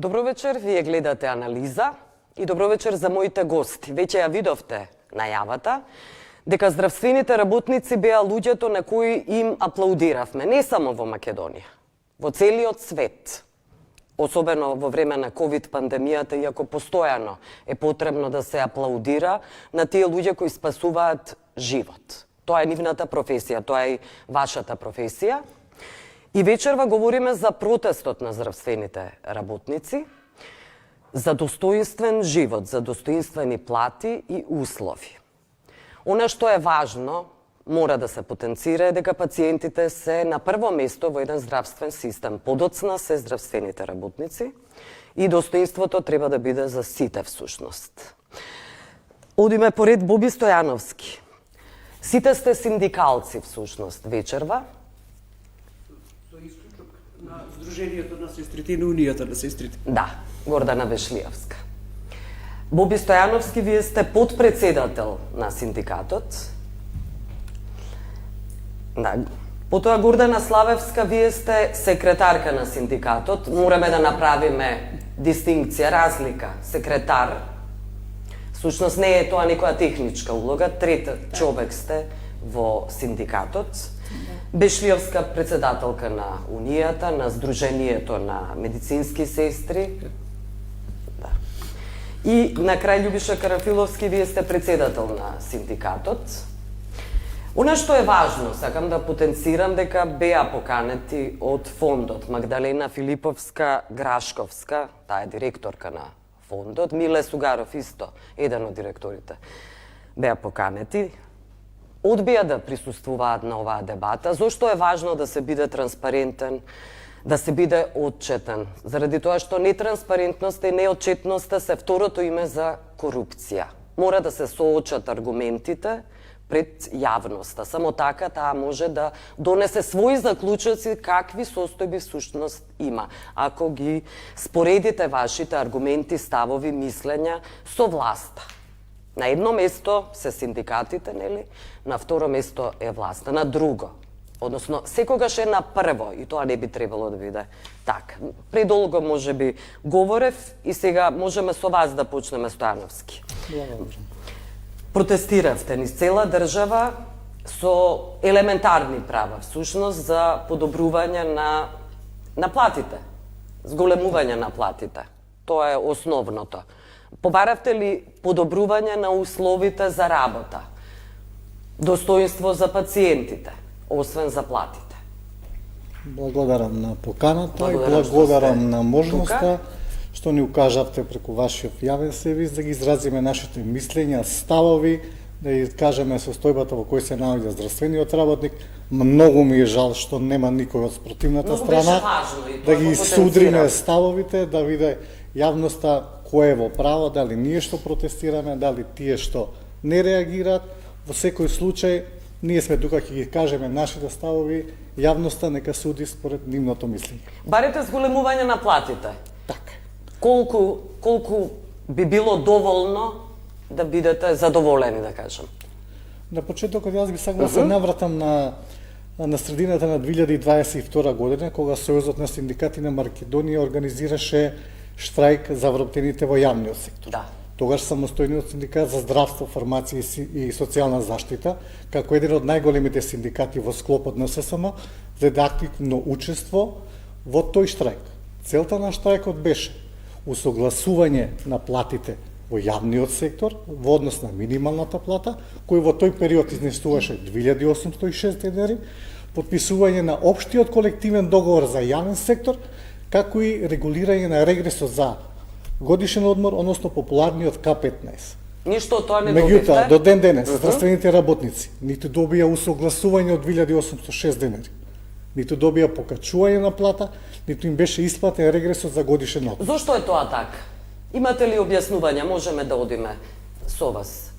Добро вечер, вие гледате анализа и добро вечер за моите гости. Веќе ја видовте најавата дека здравствените работници беа луѓето на кои им аплаудиравме, не само во Македонија, во целиот свет. Особено во време на ковид пандемијата, иако постојано е потребно да се аплаудира на тие луѓе кои спасуваат живот. Тоа е нивната професија, тоа е и вашата професија. И вечерва говориме за протестот на здравствените работници, за достоинствен живот, за достоинствени плати и услови. Она што е важно, мора да се потенцира е дека пациентите се на прво место во еден здравствен систем. Подоцна се здравствените работници и достоинството треба да биде за сите всушност. Одиме поред Боби Стојановски. Сите сте синдикалци всушност вечерва. На Сдруженијето на сестрите и на Унијата на сестрите. Да, Гордана Вешлиевска. Боби Стојановски, вие сте подпредседател на синдикатот. Да. Потоа Гордана Славевска, вие сте секретарка на синдикатот. Мораме да направиме дистинкција, разлика. Секретар. Сушност не е тоа некоја техничка улога. Трета човек сте во синдикатот. Бешлиевска председателка на Унијата, на Сдруженијето на медицински сестри. Да. И на крај Љубиша Карафиловски, вие сте председател на синдикатот. Она што е важно, сакам да потенцирам дека беа поканети од фондот Магдалена Филиповска Грашковска, таа е директорка на фондот, Миле Сугаров исто, еден од директорите, беа поканети. Одбија да присуствуваат на оваа дебата. Зошто е важно да се биде транспарентен, да се биде отчетен? Заради тоа што нетранспарентноста и неотчетноста се второто име за корупција. Мора да се соочат аргументите пред јавноста. Само така таа може да донесе своји заклучоци какви состојби всушност има. Ако ги споредите вашите аргументи, ставови, мислења со власта. На едно место се синдикатите, нели? На второ место е власта. На друго. Односно, секогаш е на прво, и тоа не би требало да биде така. Предолго може би говорев и сега можеме со вас да почнеме, Стојановски. Протестиравте низ цела држава со елементарни права, всушност за подобрување на платите, зголемување на платите. Тоа е основното. Побаравте ли подобрување на условите за работа, достоинство за пациентите, освен за платите? Благодарам на поканата и благодарам на можноста што ни укажавте преку вашиот јавен сервис да ги изразиме нашите мислења, ставови, да кажеме состојбата во кој се наоѓа здравствениот работник. Многу ми е жал што нема никој од спротивната страна, да ги судриме ставовите, да виде јавноста кој е во право, дали ние што протестираме, дали тие што не реагираат. Во секој случај, ние сме тука ќе ги кажеме нашите ставови, јавноста нека суди според нивното мислење. Барете зголемување на платите. Така. Колку би било доволно да бидете задоволени, да кажам? На почетокот јас би сакал да се навратам на средината на 2022 година, кога Сојузот на синдикати на Македонија организираше штрајк за вработените во јавниот сектор. Да. Тогаш самостојниот синдикат за здравство, фармација и социјална заштита, како еден од најголемите синдикати во склопот на ССМ, зеде активно учество во тој штрајк. Целта на штрајкот беше усогласување на платите во јавниот сектор во однос на минималната плата, кој во тој период изнесуваше 2806 денари, подписување на општиот колективен договор за јавен сектор, како и регулирање на регресот за годишен одмор, односно популарниот К15. Ништо од тоа не добивте? Меѓутоа, до ден денес, здравствените работници ниту добија усогласување од 2806 денари, ниту добија покачување на плата, ниту им беше исплатен регресот за годишен одмор. Зошто е тоа така? Имате ли објаснување? Можеме да одиме со вас,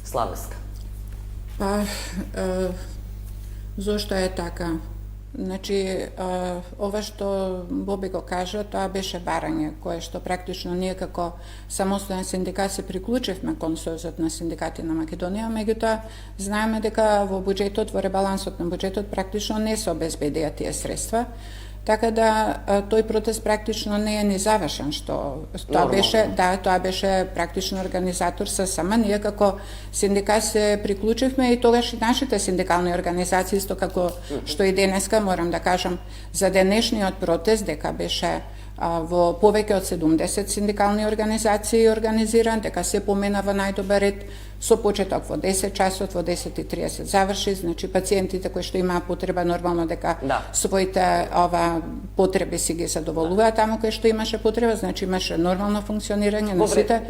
Славеска. Па, зошто е така? Значи, ова што Боби го кажа, тоа беше барање, кое што практично ние како самостојен синдикат се приклучивме кон Сојузот на синдикати на Македонија, меѓутоа знаеме дека во буџетот, во ребалансот на буџетот практично не се обезбедија тие средства, Така да тој протест практично не е ни завршен, што тоа Нормално. беше, да, тоа беше практично организатор со сама. Ние како синдикат се приклучивме и тогаш и нашите синдикални организации, исто како што и денеска морам да кажам за денешниот протест дека беше во повеќе од 70 синдикални организации организиран, дека се помена во најдобар ред, со почеток во 10 часот, во 10:30 заврши, значи пациентите кои што имаа потреба нормално дека своите потреби си ги задоволуваат таму кои што имаше потреба, значи имаше нормално функционирање на сите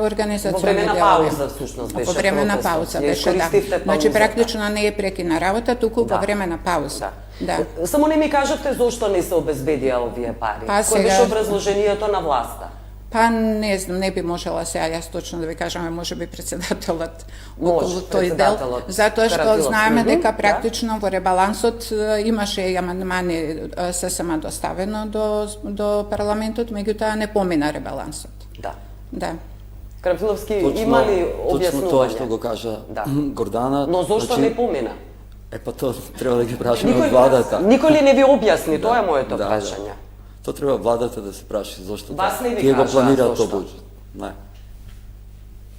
организациони делови. Во време на пауза всушност беше. Во време на пауза беше, да. Значи практично не е прекина работа, туку во време на пауза. Да. Само не ми кажете зошто не се обезбедија овие пари. Кој беше образложението на власта? Па не знам, не би можела сега јас точно да ви кажам, може би председателот околу тој дел, затоа што знаеме дека практично во ребалансот имаше и амандмани се сама доставено до парламентот, меѓутоа не помина ребалансот. Да. Да. Карамфиловски, има ли објаснување? Точно тоа што го кажа Гордана. Но зошто не помина? Па тоа треба да ги прашаме од владата. Никој ли не ви објасни? Тоа е моето прашање. Тоа треба владата да се праши зошто тие го планираат тој буџет. Не.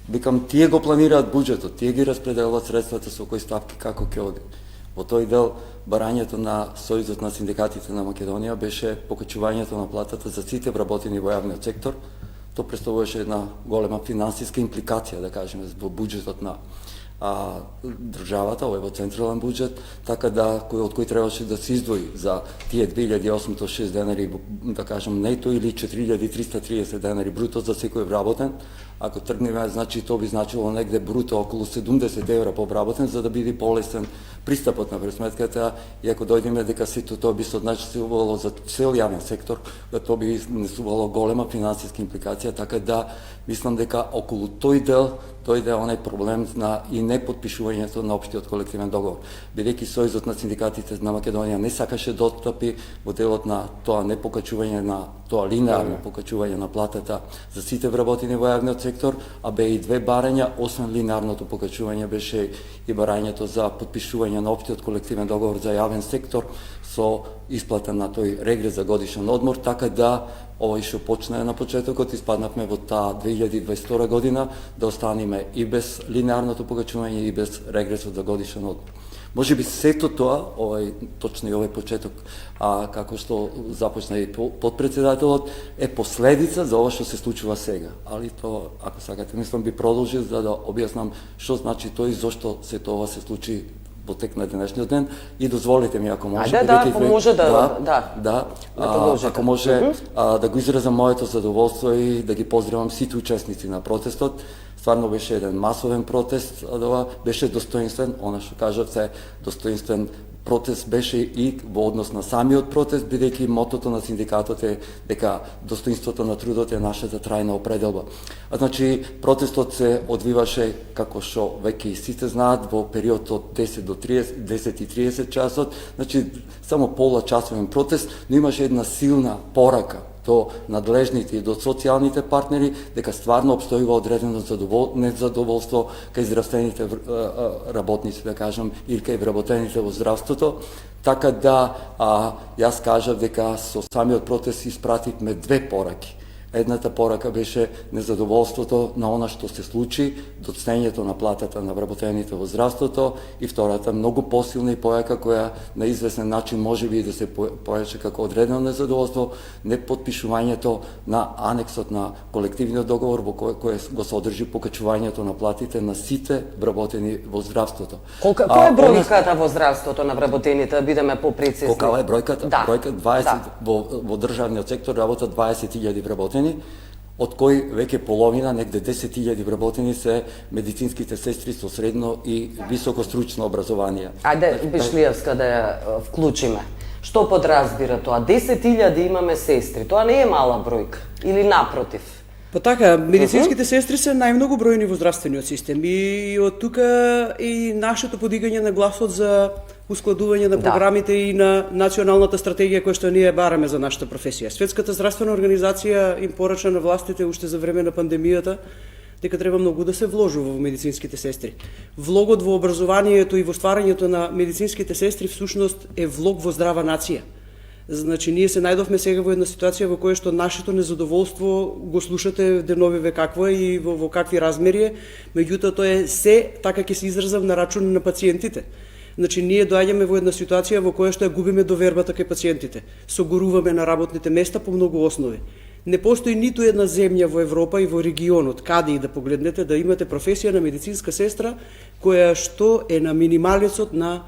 Викам, тие го планираат буџетот, тие ги распределуваат средствата со кои ставки како ќе оди. Во тој дел барањето на Сојузот на синдикатите на Македонија беше покачувањето на платата за сите вработени во јавниот сектор. Тоа представуваше една голема финансиска импликација, да кажеме, во буџетот на државата, овој во централен буџет, така да од кој требаше да се издвои за тие 2806 денари, да кажем, нето или 4330 денари бруто за секој вработен. Ако тргнеме, значи тоа би значило негде бруто околу 70 евра по вработен, за да биде полесен пристапот на пресметката, и ако дојдеме дека сето тоа би се однесувало за цел јавен сектор, тоа би несувало голема финансиска импликација, така да мислам дека околу тој дел дојде онај проблем на и непотпишувањето на општиот колективен договор. Бидејќи Сојузот на синдикатите на Македонија не сакаше да отстапи во делот на тоа непокачување на тоа линеарно покачување на платата за сите вработени во јавниот сектор, а бе и две барања, освен линеарното покачување беше и барањето за потпишување на општиот колективен договор за јавен сектор со исплата на тој регрес за годишен одмор, така да овој што почна на почетокот, испаднавме во таа 2022 година да останеме и без линеарното покачување и без регресот за годишен одмор. Може би сето тоа, точно и овој почеток, како што започна и подпредседателот, е последица за ова што се случува сега. Али тоа, ако сакате, мислам би продолжил за да објаснам што значи тоа и зошто се тоа се случи во тек на денешниот ден, и дозволите ми ако може ако може ако може да го изразам моето задоволство и да ги поздравам сите учесници на протестот. Стварно беше еден масовен протест, беше достоинствен, она што кажавте, достоинствен протест беше и во однос на самиот протест, бидејќи мотото на синдикатот е дека достоинството на трудот е нашата трајна определба. Значи, протестот се одвиваше, како што веќе и сите знаат, во период од 10 до 10:30 часот, значи само пола часовен протест, но имаше една силна порака до надлежните и до социјалните партнери дека стварно обстојува одредено незадоволство кај здравствените работници, да кажам, или кај вработените во здравството, така да јас кажав дека со самиот протест испративме две пораки. Едната порака беше незадоволството на она што се случи, доцнењето на платата на вработените во здравството, и втората многу посилна и појака која на известен начин може би да се појаче како одредено незадоволство, непотпишувањето на анексот на колективниот договор во кој го содржи покачувањето на платите на сите вработени во здравството. Која е бројката во здравството на вработените, да бидеме попрецизни? Колка е бројката? Бројка 20 во државниот сектор работат 20.000 вработени, од кои веќе половина, негде 10.000 вработени се медицинските сестри со средно и високо стручно образование. Ајде, Бишлиевска да ја вклучиме. Што подразбира тоа? 10.000 имаме сестри, тоа не е мала бројка, или напротив? Па така, медицинските сестри се најмногу бројни во здравствениот систем и од тука и нашето подигање на гласот за ускладување на програмите и на националната стратегија која што ние бараме за нашата професија. Светската здравствена организација им порача на властите уште за време на пандемијата дека треба многу да се вложува во медицинските сестри. Влогот во образованието и во стварањето на медицинските сестри всушност е влог во здрава нација. Значи, ние се најдовме сега во една ситуација во која што нашето незадоволство го слушате деновиве какво е и во какви размери е, меѓутоа тоа е се, така ќе се изразам, на рачун на пациентите. Значи, ние доаѓаме во една ситуација во која што ја губиме довербата кај пациентите. Согоруваме на работните места по многу основи. Не постои ниту една земја во Европа и во регионот, каде и да погледнете, да имате професија на медицинска сестра која што е на минималецот на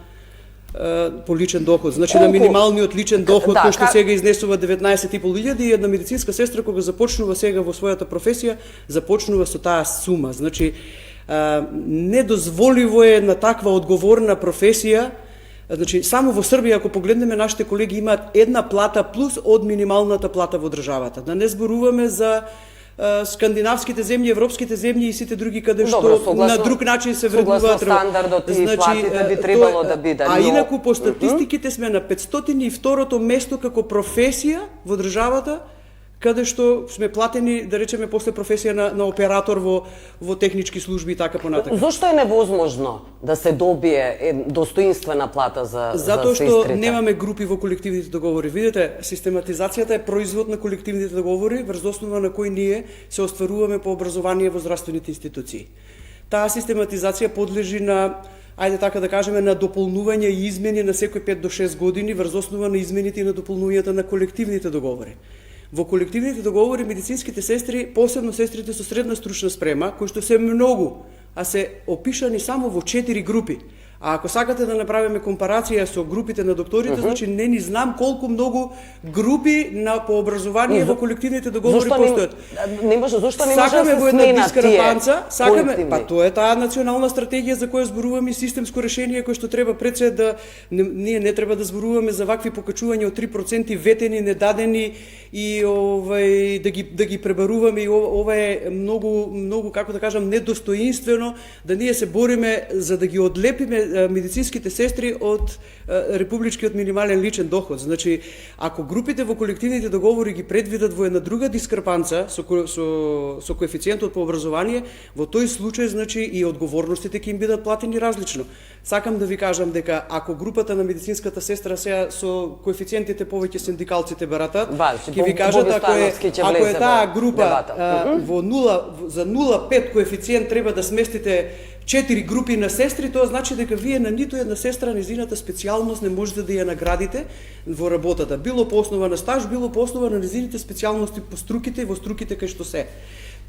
по личен доход. Значи на минималниот личен доход кој што сега изнесува 19.500 и една медицинска сестра кога започнува сега во својата професија, започнува со таа сума. Значи недозволиво е на таква одговорна професија. Значи, само во Србија, ако погледнеме, нашите колеги имаат една плата плюс од минималната плата во државата. Да не зборуваме за скандинавските земји, европските земји и сите други каде што на друг начин се вреднуваат. Стандардот и платите би требало да биде. А инаку по статистиките сме на 502-то место како професија во државата, каде што сме платени, да речеме, после професија на оператор во технички служби и така понатака. Зошто е невозможно да се добие достоинствена плата за сестрите? Затоа што немаме групи во колективните договори. Видите, систематизацијата е производ на колективните договори, врз основа на кои ние се остваруваме по образование во здравствените институции. Таа систематизација подлежи на, ајде така да кажеме, на дополнување и измени на секој 5 до 6 години врз основа на измените и на дополнувањата на колективните договори. Во колективните договори медицинските сестри, посебно сестрите со средна стручна спрема, кои што се многу, а се опишани само во 4 групи. А ако сакате да направиме компарација со групите на докторите, значи не ни знам колку многу групи по образование во колективните договори постојат. Зошто не може да се сменат тие? Сакаме, па тоа е таа национална стратегија за која зборуваме и системско решение кој што треба пред се да ние не треба да зборуваме за вакви покачувања од 3% ветени, недадени и да ги пребаруваме, и ова е многу како да кажам недостоинствено да ние се бориме за да ги одлепиме медицинските сестри од републичкиот минимален личен доход. Значи, ако групите во колективните договори ги предвидат во една друга дискрепанца со коефициентот по образование, во тој случај, значи, и одговорностите ќе им бидат платени различно. Сакам да ви кажам дека ако групата на медицинската сестра сега со коефициентите повеќе синдикалците баратат, ќе ви кажат ако е таа група во 0 за 0,5 коефициент треба да сместите 4 групи на сестри, тоа значи дека вие на ниту една сестра незината специјалност не можете да ја наградите во работата. Било по основа на стаж, било по основа на незините специјалности по струките и во струките кај што се.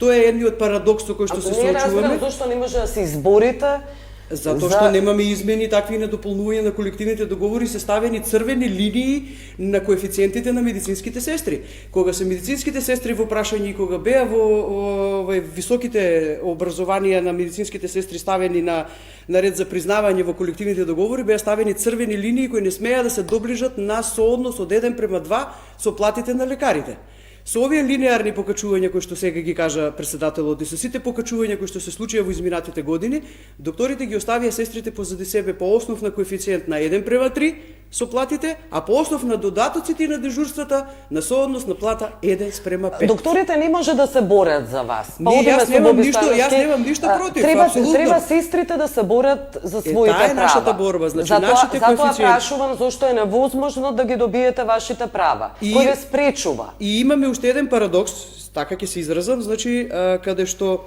Тоа е едниот парадокс со кој што се соочуваме. Ако не разбирам зошто не може да се изборите. Затоа што немаме измени такви на дополнување на колективните договори, се ставени црвени линии на коефициентите на медицинските сестри. Кога се медицинските сестри во прашање и кога беа во високите образованија на медицинските сестри ставени на ред за признавање во колективните договори, беа ставени црвени линии кои не смеа да се доближат на сооднос од 1:2 со платите на лекарите. Со овие линеарни покачувања кои што сега ги кажа председателот и со сите покачувања кои што се случија во изминатите години, докторите ги оставија сестрите позади себе по основ на коефициент на 1:3 со платите, а по основ на додатоците и на дежурствата на сооднос на плата 1:5. Докторите не може да се борат за вас. Јас немам ништо против, апсолутно. Треба сестрите да се борат за своите права. Таа е нашата борба, значи нашите коефициенти. Затоа прашувам зошто е невозможно да ги добиете вашите права. Кој ве спречува? И имаме уште еден парадокс, така ќе се изразам, значи каде што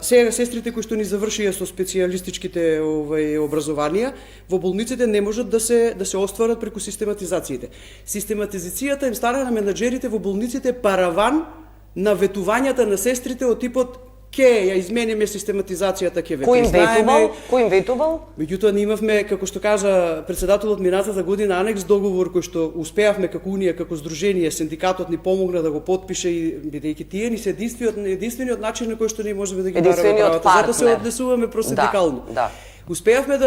сега сестрите кои што ни завршија со специјалистичките образованија во болниците не можат да се остварат преку систематизациите. Систематизацијата им стана на менаџерите во болниците параван на ветувањата на сестрите од типот ќе ја измениме систематизацијата, ќе ве признаеме. Кој им ветувал? Меѓутоа ние имавме, како што кажа председателот минатата година, анекс договор кој што успеавме како унија, како здружение, синдикатот ни помогна да го потпише и бидејќи тие ни се единствениот начин на кој што ние можеме да ги бараме правата. Затоа се однесуваме просиндикално. Да. Успеавме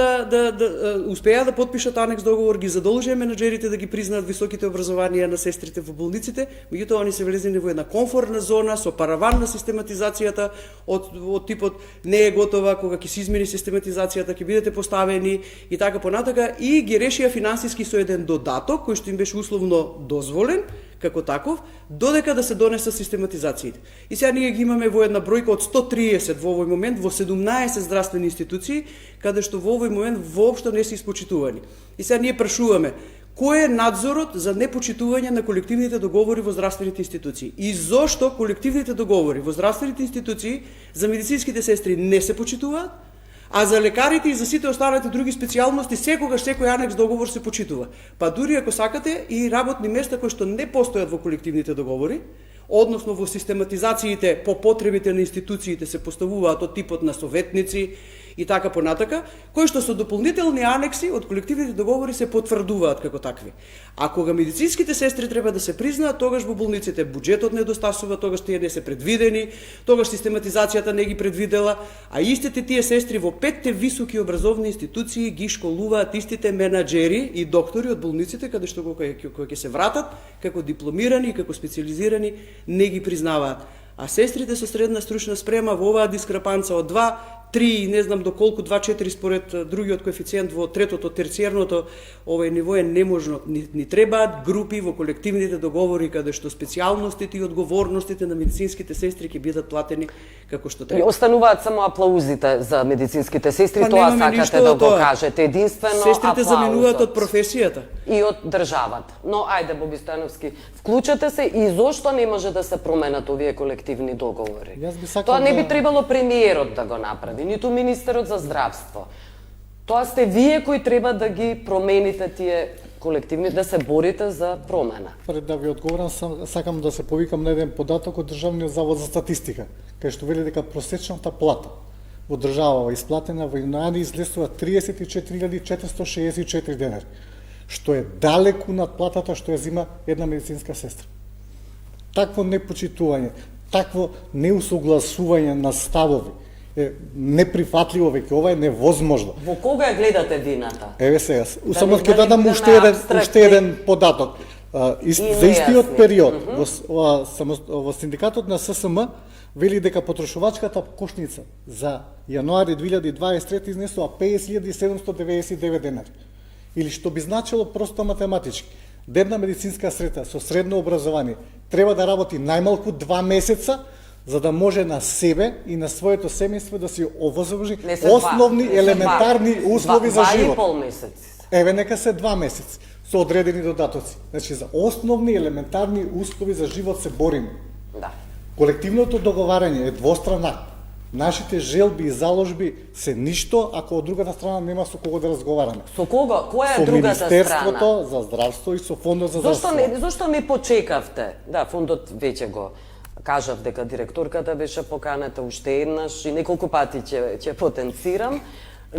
успеа да потпишат анекс договор, ги задолжија менаџерите да ги признаат високите образованија на сестрите во болниците, меѓутоа они се влезени во една комфортна зона со параван на систематизацијата од типот не е готова, кога ќе се измени систематизацијата ќе бидете поставени и така понатака, и ги решија финансиски со еден додаток кој што им беше условно дозволен како таков, додека да се донесат систематизациите. И сега ние ги имаме во една бројка од 130 во овој момент во 17 здравствени институции, каде што во овој момент воопшто не се испочитувани. И сега ние прашуваме, кој е надзорот за непочитување на колективните договори во здравствените институции и зошто колективните договори во здравствените институции за медицинските сестри не се почитуваат, а за лекарите и за сите останати други специјалности секогаш секој анекс договор се почитува. Па дури ако сакате и работни места кои што не постојат во колективните договори, односно во систематизациите по потребите на институциите се поставуваат од типот на советници и така понатака, кои што со дополнителни анекси од колективните договори се потврдуваат како такви. А кога медицинските сестри треба да се признаат, тогаш во болниците буџетот недостасува, тогаш тие не се предвидени, тогаш систематизацијата не ги предвидела, а истите тие сестри во 5 високи образовни институции ги школуваат истите менаџери и доктори од болниците, каде што кога ќе се вратат како дипломирани и како специализирани не ги признаваат. А сестрите со средна стручна спрема во оваа дискрепанца од 2, 3, не знам до колку, 2-4 според другиот коефициент во третото, терциерното, овој ниво е неможно. Ни требаат групи во колективните договори каде што специјалностите и одговорностите на медицинските сестри ќе бидат платени како што И треба. остануваат само аплаузите за медицинските сестри, Па тоа немаме ништо сакате да од го тоа. кажете. Единствено Сестрите заменуваат од аплаузот. професијата. И од државата. Но ајде, Боби Стојановски, вклучете се и зошто не може да се променат овие колективни договори? Јас би сакал Тоа не би да- требало премиерот да го направи, ниту министерот за здравство. Тоа сте вие кои треба да ги промените тие колективни, да се борите за промена. Пред да ви одговорам, сакам да се повикам на еден податок од Државниот завод за статистика, кај што вели дека просечната плата во државава исплатена во јануари излезува 34.464 денари, што е далеку над платата што ја зима една медицинска сестра. Такво непочитување, такво неусогласување на ставови е неприфатливо веќе, ова е невозможно. Во кога ја гледате вината? Еве сега, Да само не ќе дадам бидеме уште апстрактни. еден податок. За истиот нејасни. период во синдикатот на ССМ вели дека потрошувачката кошница за јануари 2023 изнесува 50.799 денари. Или што би значило просто математички. Една медицинска сестра со средно образование треба да работи најмалку 2 месеца за да може на себе и на своето семејство да си овозможи Не се два, основни не се елементарни два. услови за живот. 2,5 месеци. Еве нека се 2 месеци со одредени додатоци. Значи за основни елементарни услови за живот се бориме. Да. Колективното договарање е двостран акт. Нашите желби и заложби се ништо ако од другата страна нема со кого да разговараме. Со кого? Која Со е другата страна? Министерството за здравство и со Фондот за здравство. Зошто не почекавте? Да, фондот веќе го кажав дека директорката беше поканата уште еднаш и неколку пати ќе потенцирам,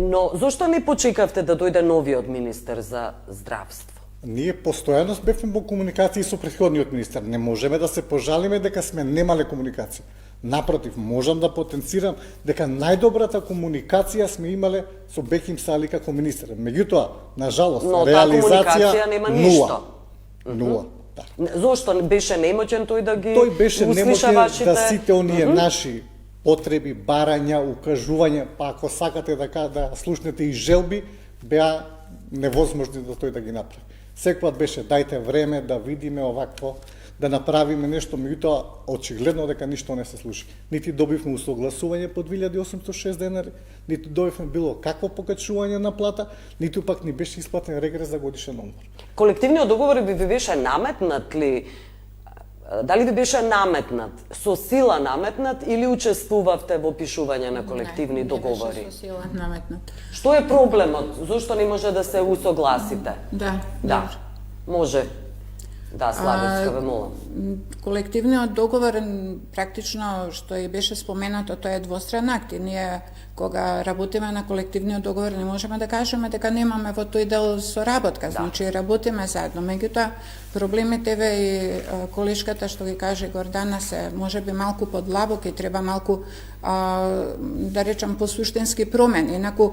но зошто не почекавте да дојде новиот министер за здравство? Ние постојано бевме во комуникација со претходниот министер. Не можеме да се пожалиме дека сме немале комуникација. Напротив, можам да потенцирам дека најдобрата комуникација сме имале со Бехим Сали како министер. Меѓутоа, на жалост, Но таа реализација комуникација нема ништо. Нула. Да. Зошто беше немоќен тој да ги Тој беше услиша немотен вашите... да сите оние наши потреби, барања, укажувања, па ако сакате да слушнете и желби, беа невозможни да тој да ги направи. Секогаш беше дајте време да видиме овакво, да направиме нешто, меѓутоа очигледно дека ништо не се случи. Нити добивме усогласување по 2806 денари, нити добивме било какво покачување на плата, ниту пак ни беше исплатен регрес за годишен одмор. Колективниот договор би беше наметнат ли? Дали би беше наметнат, со сила наметнат или учествувавте во пишување на колективни договори? Не беше со сила наметнат. Што е проблемот? Зошто не може да се усогласите? Да, Да, добро. може. Да, Славевска, ве молам. Колективниот договор, практично, што и беше споменато, тоа е двостран акт и ние, кога работиме на колективниот договор, не можеме да кажеме дека немаме во тој дел соработка, значи работиме заедно. Меѓутоа, проблемите ве и колешката што ги каже Гордана се можеби малку подлабоки, треба малку да речам посуштински промени. Инаку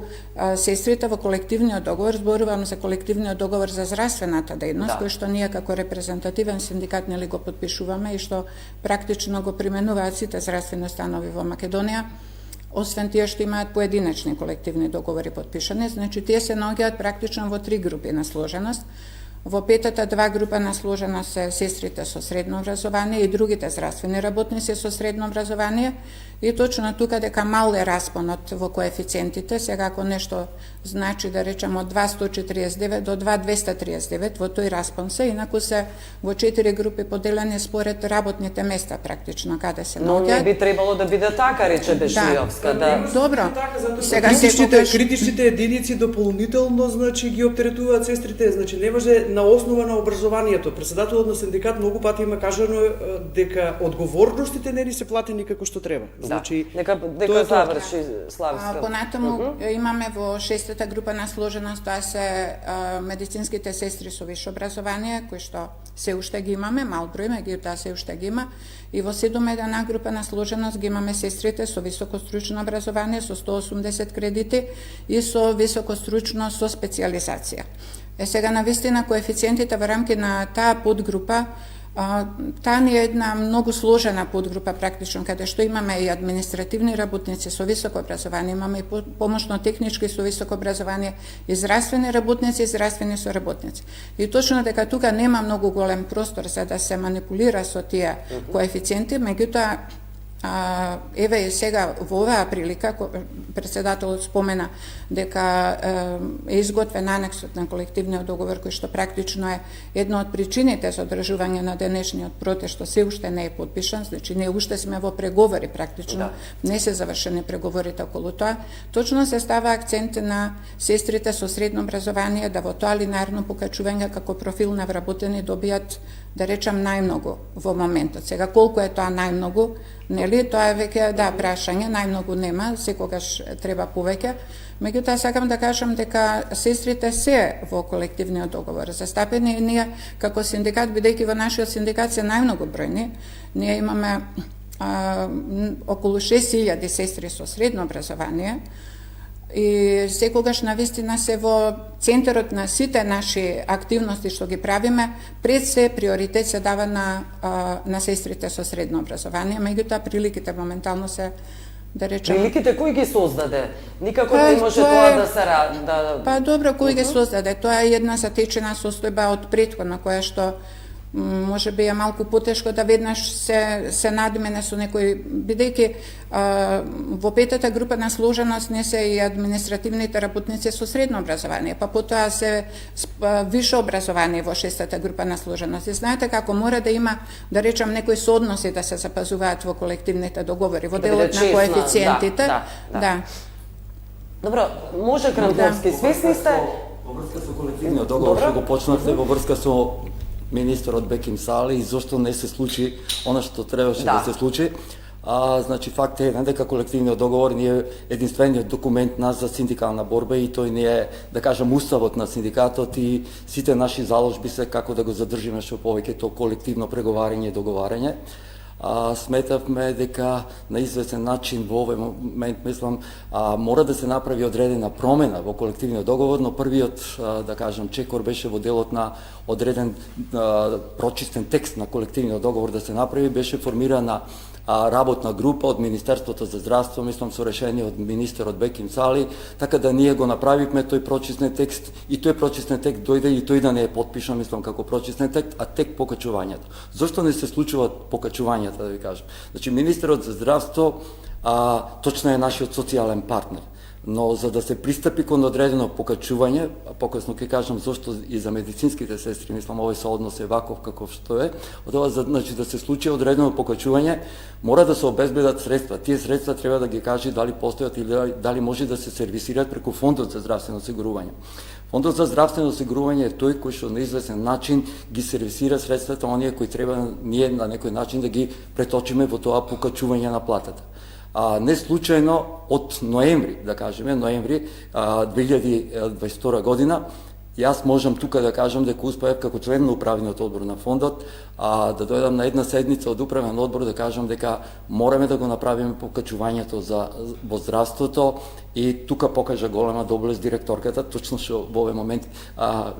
сестрите во колективниот договор, зборувам за колективниот договор за здравствената дејност, кој што ние како репрезентативен синдикат нели го подпишуваме и што практично го применуваат сите здравствени установи во Македонија. Освен тие што имаат поединечни колективни договори подпишани, значи тие се наоѓаат практично во 3 групи на сложеност. Во петата два група на сложеност се сестрите со средно образование и другите здравствени работници со средно образование. И точно тука дека мал е распонот во коефициентите, сега ако нешто значи да речеме од 2.149 до 2.239 во тој распон се, инаку се во 4 групи поделени според работните места практично каде се Но наоѓаат. не би требало да биде така, рече Бешлиовска, да. Добро. Сега секогаш- критичните единици дополнително значи ги оптеретуваат сестрите, значи не може на основа на образованието. Председателот на синдикат многу пати има кажано дека одговорностите не ни се платени како што треба. Значи Нека тоа е тоа. заврши Славска. Понатаму имаме во шестата група на сложеност, тоа се медицинските сестри со висше образование, кои што се уште ги имаме, мал број, меѓутоа се уште ги има. И во 7.1 група на сложеност ги имаме сестрите со високостручно образование, со 180 кредити и со високостручно со специјализација. Сега, навистина, коефициентите во рамки на таа подгрупа, таа не е една многу сложена подгрупа практично, каде што имаме и административни работници со високо образование, имаме и помошно-технички со високо образование, и здравствени работници, и здравствени соработници. И точно дека тука нема многу голем простор за да се манипулира со тие коефициенти, меѓутоа еве и сега во оваа прилика председателот спомена дека е изготвен анексот на колективниот договор кој што практично е една од причините за одржување на денешниот протест што се уште не е подпишан, значи ние уште сме во преговори практично, не се завршени преговорите околу тоа. Точно се става акцент на сестрите со средно образование да во тоа линеарно покачување како профил на вработени добијат, да речам, најмногу во моментот. Сега колку е тоа најмногу, нели, тоа е веќе прашање, најмногу нема, секогаш треба повеќе. Меѓутоа сакам да кажам дека сестрите се во колективниот договор застапени и ние како синдикат, бидејќи во нашиот синдикат се најмногу бројни, ние имаме околу 6000 сестри со средно образование, и секогаш навистина се во центарот на сите наши активности што ги правиме, пред се приоритет се дава на сестрите со средно образование, меѓутоа приликите моментално се, да речем... Приликите кој ги создаде? Никако не може тоа да се да... Па добро, кој ги создаде? Тоа е една затечена состојба од претходна, која што може би е малку потешко да веднаш се надмене со некој, бидејќи во петата група на сложеност не се и административните работници со средно образование, па потоа се висше образование во шестата група на сложеност. И знаете како мора да има, да речам, некои соодноси да се запазуваат во колективните договори, во делот на коефициентите. Да. Добро, може Кранковски, свесни сте? Во врска со колективниот договор што го почнавте, во врска со министерот Беким Сали и зошто не се случи она што требаше да се случи. Значи факт е дека колективниот договор не е единствениот документ нас за синдикална борба и тој не е, да кажам, уставот на синдикатот и сите наши заложби се како да го задржиме што повеќе тоа колективно преговарање и договарање. Сметавме дека на известен начин во овој момент, мислам, мора да се направи одредена промена во колективниот договор, но првиот, да кажам, чекор беше во делот на одреден прочистен текст на колективниот договор да се направи, беше формирана работна група од Министерството за здравство, мислам со решение од министерот Беким Сали, така да ние го направивме тој прочистен текст и тој прочистен текст дојде и тој да не е потпишан, мислам, како прочистен текст, а тек покачувањето. Зошто не се случуваат покачувањата, да ви кажам? Значи, министерот за здравство точно е нашиот социјален партнер. Но за да се пристапи кон одредено покачување, покасно ќе кажам зошто и за медицинските сестри, мислам овој сооднос е ваков каков што е, значи да се случи одредено покачување, мора да се обезбедат средства. Тие средства треба да ги кажи дали постојат или дали може да се сервисираат преку Фондот за здравствено осигурување. Фондот за здравствено осигурување е тој кој што на известен начин ги сервисира средствата оние кои треба ние на некој начин да ги преточиме во тоа покачување на платата. Не случајно од ноември, да кажеме, ноември 2022 година, јас можам тука да кажам дека успеав како член на управниот одбор на фондот да дојдам на една седница од управен одбор да кажам дека мораме да го направиме покачувањето во здравството и тука покажа голема доблест директорката, точно што во овој момент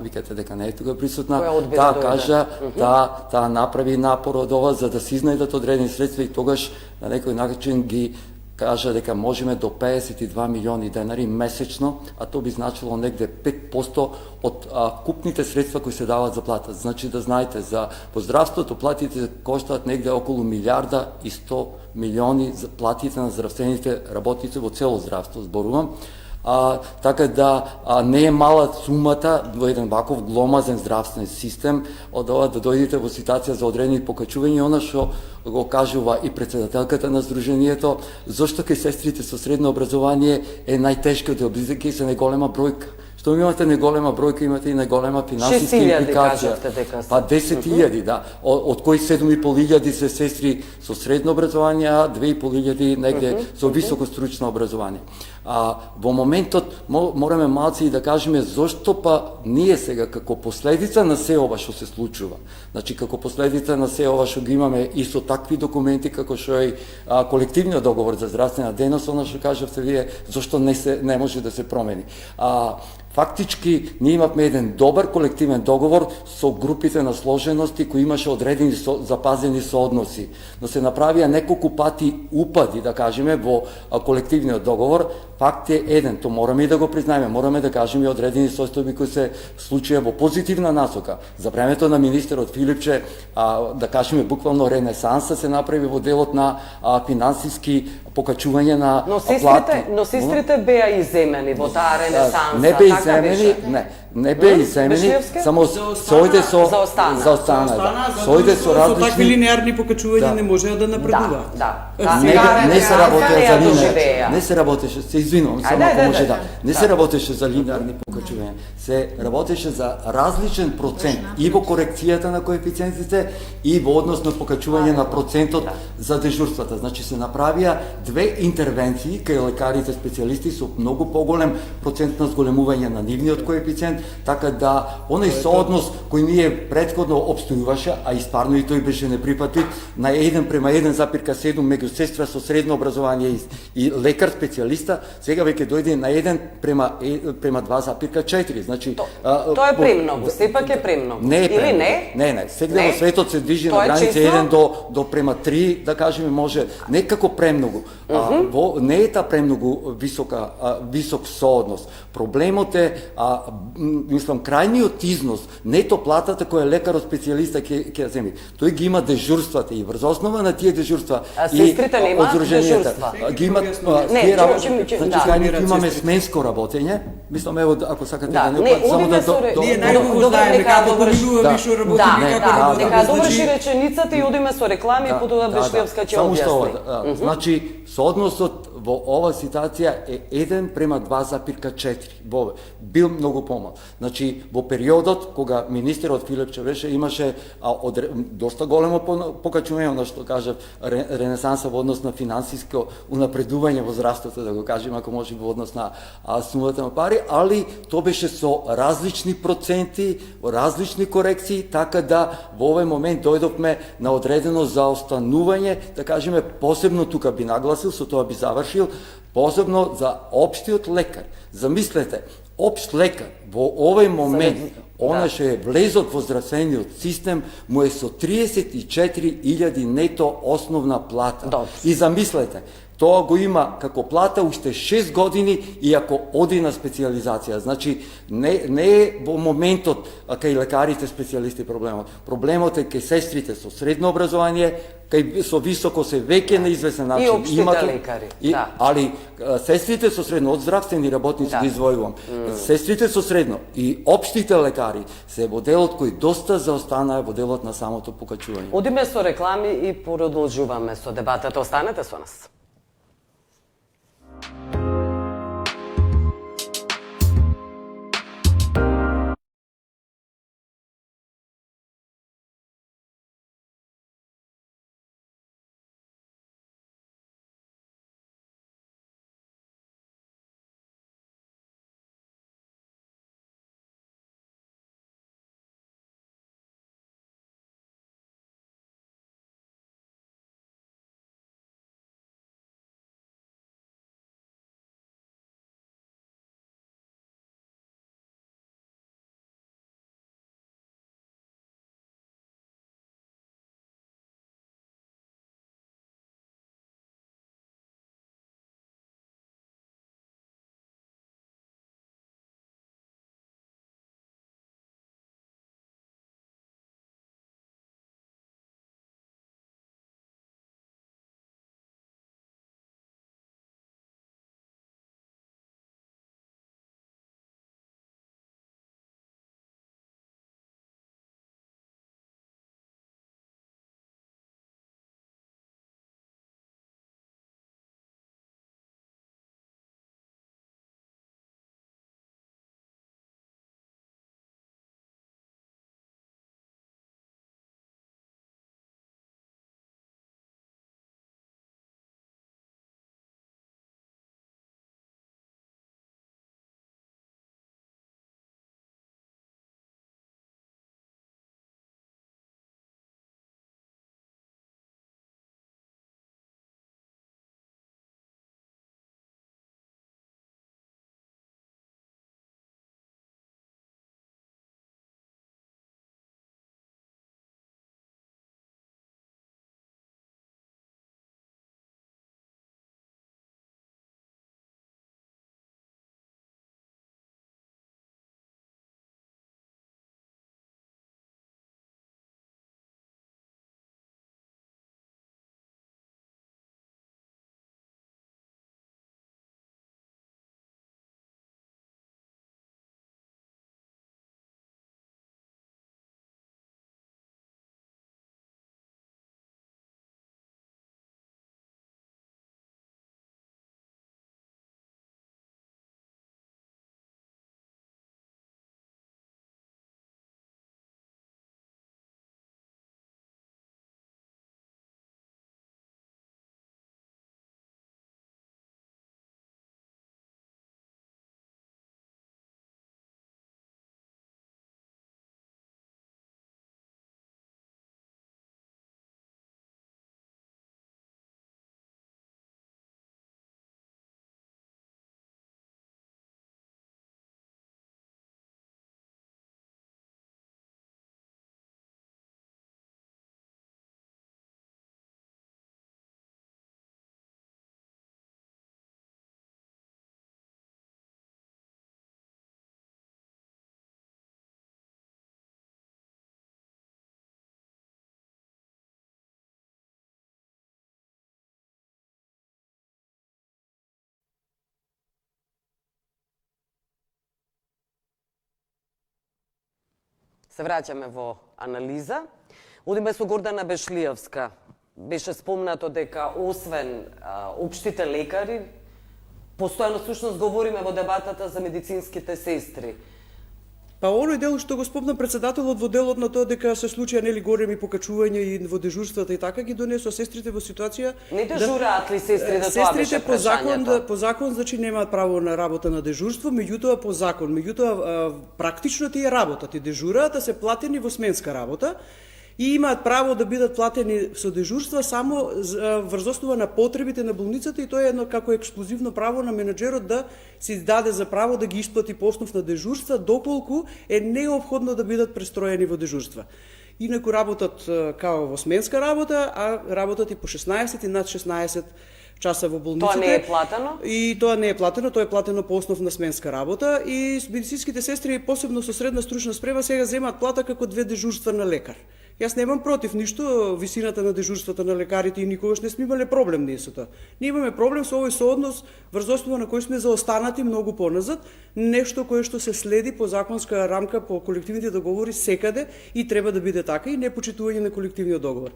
викате дека не е тука присутна, таа кажа, таа направи напор од ова за да се изнајдат одредени средства и тогаш на некој начин ги кажа дека можеме до 52 милиони денари месечно, а то би значило негде 5% од купните средства кои се дават за плата. Значи да знаете, за по здравството платите коштаат негде околу милиарда и 100 милиони за платите на здравствените работници во цело здравство, зборувам. Така да не е мала сумата во еден ваков гломазен здравствен систем од ова да дојдете во ситуација за одредени покачувања. Она што го кажува и председателката на Сдруженијето, зошто кај сестрите со средно образование е најтешко да обидете, се најголема бројка. Што имате неголема бројка, имате и неголема финансиска импликација. Па 10.000, да. Од кои 7.500 се сестри со средно образование, а 2.500 негде со високо стручно образование. Во моментот мораме малци и да кажеме зошто па ние сега како последица на се ова што се случува. Значи како последица на се ова што ги имаме и со такви документи како што е колективниот договор за здравствена дејност, она што кажавте вие, зошто не може да се промени. Фактички, ние имавме еден добар колективен договор со групите на сложености кои имаше одредени запазени соодноси, но се направија неколку пати упади, да кажеме, во колективниот договор. Факт е еден, то мораме и да го признаеме, мораме да кажеме и одредени состојби кои се случија во позитивна насока. За времето на министерот Филипче, да кажеме, буквално ренесанса се направи во делот на финансиски покачување на плати. Но сестрите беа иземени во таа ренесанса. Не беа иземени, не беа иземени, само сојде со заостана. Сојде со различни такви линеарни покачувања не можеа да напредуваат. Не се работеше за линеарни. Не се работеше, се извинувам, само ако може да. Не се работеше за линеарни покачувања. Се работеше за различен процент и во корекцијата на коефициентите и во однос на покачување на процентот за дежурствата. Значи се направија две интервенции кај лекарите специјалисти со многу поголем процент на зголемување на нивниот коефициент, така да оној сооднос кој ние претходно обстојуваше, а и стварно и тој беше неприпатлив, на 1:1,7 меѓу сестра со средно образование и лекар специјалиста, сега веќе дојде на 1:2,4. Значи тоа е премногу, сепак е премногу. Не е или не? Не, сегде во светот се движи на граница 1 до према 3, да кажеме, може некако премногу. Не е та премногу висок сооднос. Проблемот е, мислам, крајниот износ, нето платата која лекарот специјалиста ќе ја земи. Тој ги има дежурствата и врз основа на тие дежурства и сестрите немаат дежурства. Ги имат тие работи. Значи имаме сменско работење. Мислам, ево, ако сакате да не само да ние најубаво знаеме како победуваме што работиме, како работиме. Нека доврши реченицата и одиме со реклами и потоа Бешлиевска ќе објасни. Значи, соодносот во ова ситуација е 1:2,4. Бил многу помал. Значи, во периодот кога министерот Филипче беше, имаше доста големо покачување, она што кажав, ренесанса во однос на финансиско унапредување во здравството, да го кажем, ако може во однос на сумата на пари, али то беше со различни проценти, различни корекции, така да во овој момент дојдовме на одредено заостанување, да кажеме, посебно тука би нагласил, со тоа би завршил, посебно за општиот лекар. Замислете, општ лекар во овој момент, она што е влезот во здравствениот систем, му е со 34.000 нето основна плата. И замислете, тоа го има како плата уште 6 години и ако оди на специјализација. Значи, не е во моментот кај лекарите специјалисти проблемот. Проблемот е кај сестрите со средно образование, кај со високо се веќе на известен начин. И општите лекари. Али сестрите со средно, од здравствени работници ги извојувам, сестрите со средно и општите лекари се во делот кој доста заостанаа во делот на самото покачување. Одиме со реклами и продолжуваме со дебатата. Останете со нас. Се враќаме во анализа. Одиме со Гордана Бешлиевска. Беше спомнато дека освен општите лекари, постојано всушност говориме во дебатата за медицинските сестри. Па оној дел што го спомна председателот во делот на тоа дека се случија нели големи покачувања и во дежурствата и така ги донесо сестрите во ситуација. Не дежураат ли сестри да тоа беше сестрите прашањето? по закон значи немаат право на работа на дежурство, меѓутоа по закон, практично тие работат и дежураат, а се платени во сменска работа. И имаат право да бидат платени со дежурства само врз основа на потребите на болницата и тоа е едно како ексклузивно право на менаџерот да се издаде за право да ги исплати по основ на дежурства доколку е неопходно да бидат престроени во дежурства. Инаку работат као во сменска работа, а работат и по 16 и над 16 часа во болниците. Тоа не е платено? И тоа не е платено, тоа е платено по основ на сменска работа и медицинските сестри, посебно со средна стручна спрема, сега земаат плата како 2 дежурства на лекар. Јас немам против ништо висината на дежурствата на лекарите и никогаш не сме имале проблем ние со тоа. Ние имаме проблем со овој сооднос врз основа на кој сме заостанати многу поназад, нешто кое што се следи по законска рамка по колективните договори секаде и треба да биде така и непочитување на колективниот договор.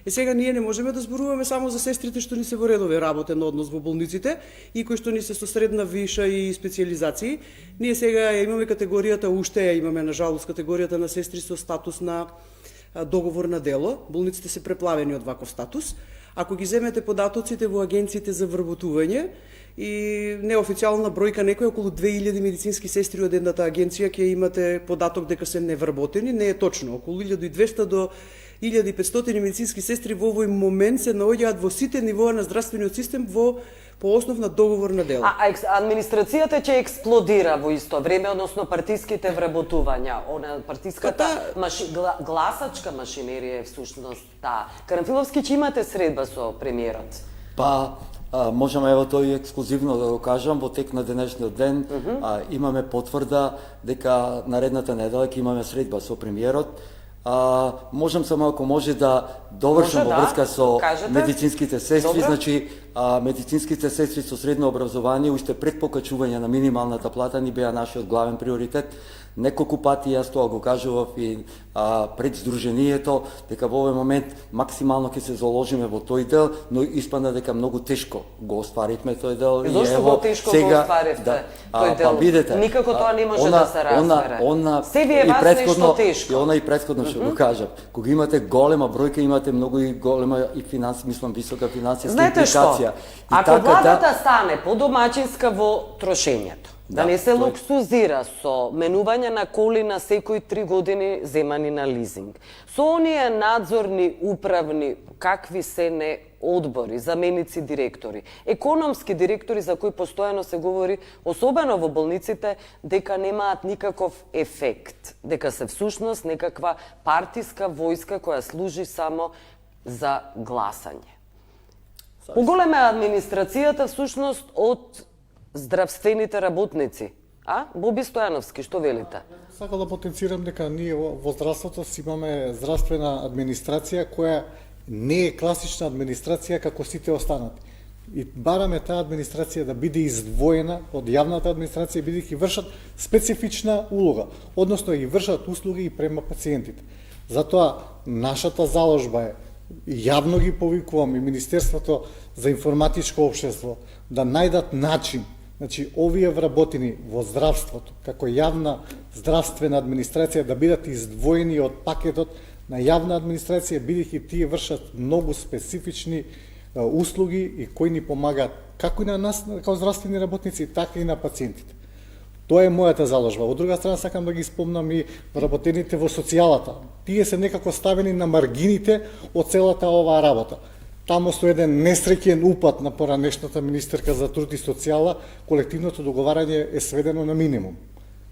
Сега ние не можеме да зборуваме само за сестрите што ни се во редове работен однос во болниците и кои што ни се со средна, виша и специализации. Ние сега имаме категоријата, уште ја имаме на жалост категоријата на сестри со статус на договор на дело. Болниците се преплавени од ваков статус. Ако ги земете податоците во агенциите за вработување и неофицијална бројка некој околу 2000 медицински сестри од едната агенција ќе имате податок дека се невработени, не е точно. Околу 1200 до 1500 медицински сестри во овој момент се наоѓаат во сите нивоа на здравствениот систем по основ на договор на дело. Администрацијата ќе експлодира во исто време, односно партиските вработувања, она партиската гласачка машинерија е всушност таа. Карамфиловски, ќе имате средба со премиерот? Па, можеме ево тој ексклузивно да го кажам, во тек на денешниот ден имаме потврда дека наредната недела ќе имаме средба со премиерот. Можам само ако може да довршам во врска со медицинските сестри. Добре. Значи, медицинските сестри со средно образование уште пред покачување на минималната плата ни беа нашиот главен приоритет. Неколку пати јас тоа го кажував и пред Сдруженијето, дека во овој момент максимално ќе се заложиме во тој дел, но испадна дека многу тешко го остваривме тој дел. И зошто го тешко го остваривте тој дел? Па видете, никако тоа не може да се разбере. Се ви е вас нешто тешко. И она и претходно што го кажав. Кога имате голема бројка, имате многу и голема и висока финансиска импликација. Ако владата стане подомаќинска во трошењето, да не се луксузира со менување на коли на секои 3 години земани на лизинг, со оние надзорни, управни, какви се не одбори, заменици директори, економски директори за кои постојано се говори, особено во болниците, дека немаат никаков ефект, дека се всушност некаква партиска војска која служи само за гласање. Поголема е администрацијата всушност од здравствените работници. Боби Стојановски, што велите? Сакам да потенцирам дека ние во здравството си имаме здравствена администрација која не е класична администрација како сите останати. И бараме таа администрација да биде издвоена од јавната администрација, бидејќи вршат специфична улога, односно и вршат услуги и према пациентите. Затоа нашата заложба е, јавно ги повикувам и Министерството за информатичко општество да најдат начин, значи овие вработени во здравството како јавна здравствена администрација да бидат издвоени од пакетот на јавна администрација, бидејќи тие вршат многу специфични услуги и кои ни помагаат како и на нас како здравствени работници, така и на пациентите. Тоа е мојата заложба. Од друга страна сакам да ги спомнам и вработените во социјалата. Тие се некако ставени на маргините од целата оваа работа. Тамо со еден несреќен упат на поранешната министерка за труд и социјала, колективното договарање е сведено на минимум.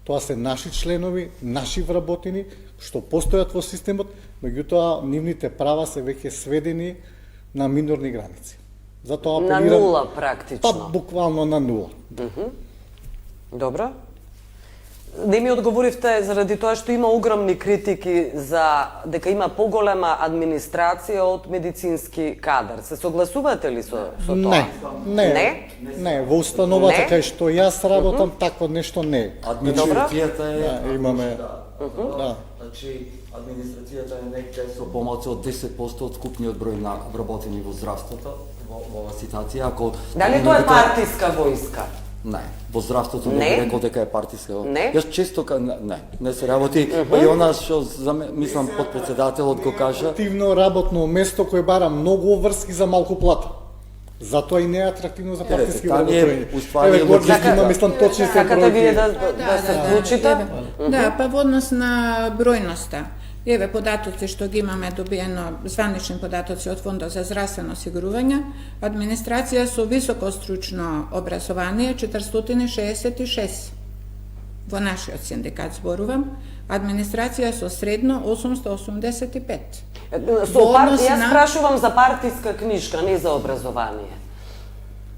Тоа се наши членови, наши вработени, што постојат во системот, меѓутоа нивните права се веќе сведени на минорни граници. Затоа апелирам... На нула, практично. Па, буквално на нула. Добро. Не ми одговоривте заради тоа што има огромни критики за дека има поголема администрација од медицински кадар. Се согласувате ли со тоа? Не, во установата кај што јас работам, такво нешто не е. Администрацијата е... Имаме... Да. Значи, администрацијата е некаде со помалку од 10% од скупниот број на вработени во здравството во оваа ситуација. Ако Дали тоа е партиска војска? Не, во здравството Не? не би рекол дека е партиска. Не? Јас често не се работи, па и она што мислам подпредседателот го кажа. Активно работно место кое бара многу врски за малку плата. Затоа и не е атрактивно за партиски таа е, вработени. уствари, Еве Горче логистика. има мислам точни се Сакате вие бројки. да се вклучите? Да, па во однос на бројноста. Еве податоци што ги имаме добиено, званични податоци од Фондот за здравствено осигурување, администрација со високо стручно образование 466. Во нашиот синдикат зборувам, администрација со средно 885. Јас прашувам за партиска книжка, не за образование.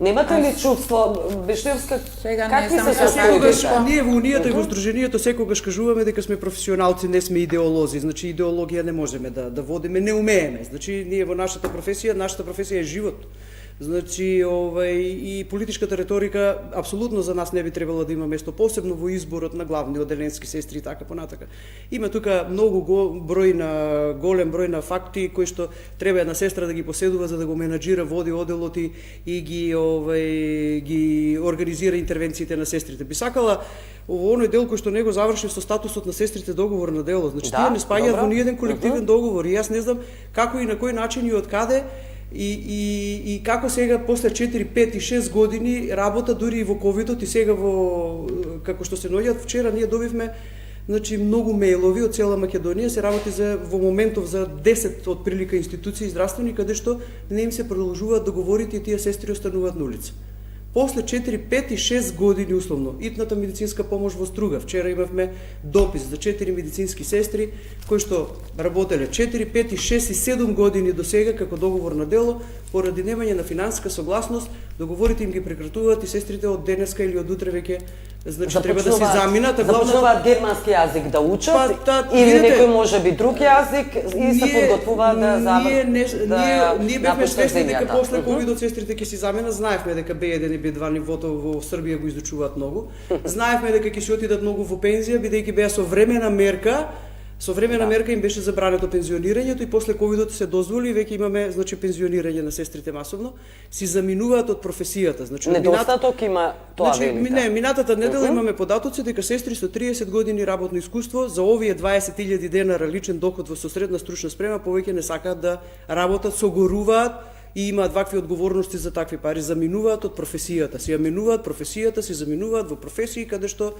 Немате ли чувство, Бешлиевска, Сега не какви сам се се Секогаш состојбите? ние во Унијата и во Сдруженијето секогаш кажуваме дека сме професионалци, не сме идеолози. Значи идеологија не можеме да водиме, не умееме. Значи ние во нашата професија е живот. Значи, и политичката реторика апсолутно за нас не би требало да има место, посебно во изборот на главни одделенски сестри и така понатака. Има тука многу голем број на факти кои што треба една сестра да ги поседува за да го менаџира, води одделот и ги организира интервенциите на сестрите. Би сакала во оној дел кој што него завршив со статусот на сестрите договор на дело. Значи тие не спаѓаат во ниеден колективен договор и јас не знам како и на кој начин и од каде и како сега после 4, 5 и 6 години работа дури и во ковидот и сега како што се наоѓаат вчера ние добивме многу мејлови од цела Македонија, се работи во моментов за 10 од прилика институции здравствени каде што не им се продолжуваат договорите и тие сестри остануваат на улица. После 4, 5 и 6 години условно, итната медицинска помош во Струга. Вчера имавме допис за 4 медицински сестри кои што работеле 4, 5 и 6 и 7 години до сега како договор на дело, поради немање на финансиска согласност, договорите им ги прекратуваат и сестрите од денеска или од утре веќе треба да се заминат. Започнуваат германски јазик да учат или видите, некој можеби друг јазик и се подготвуваат ние бевме свесни дека земјата. после ковидот сестрите ќе си заменат, знаевме дека B1 и B2 нивото во Србија го изучуваат многу. Знаевме дека ќе си отидат многу во пензија бидејќи беа со времена мерка. Со времена мерка им беше забрането пензионирањето и после ковидот се дозволи и веќе имаме пензионирање на сестрите масовно, си заминуваат од професијата. Недостаток има тоа велика. Не, минатата недела имаме податоци дека сестри со 30 години работно искуство за овие 20.000 денара личен доход со средна стручна спрема повеќе не сакаат да работат, согоруваат и имаат вакви одговорности за такви пари, заминуваат од професијата, си ја менуваат професијата, си заминуваат во професии каде што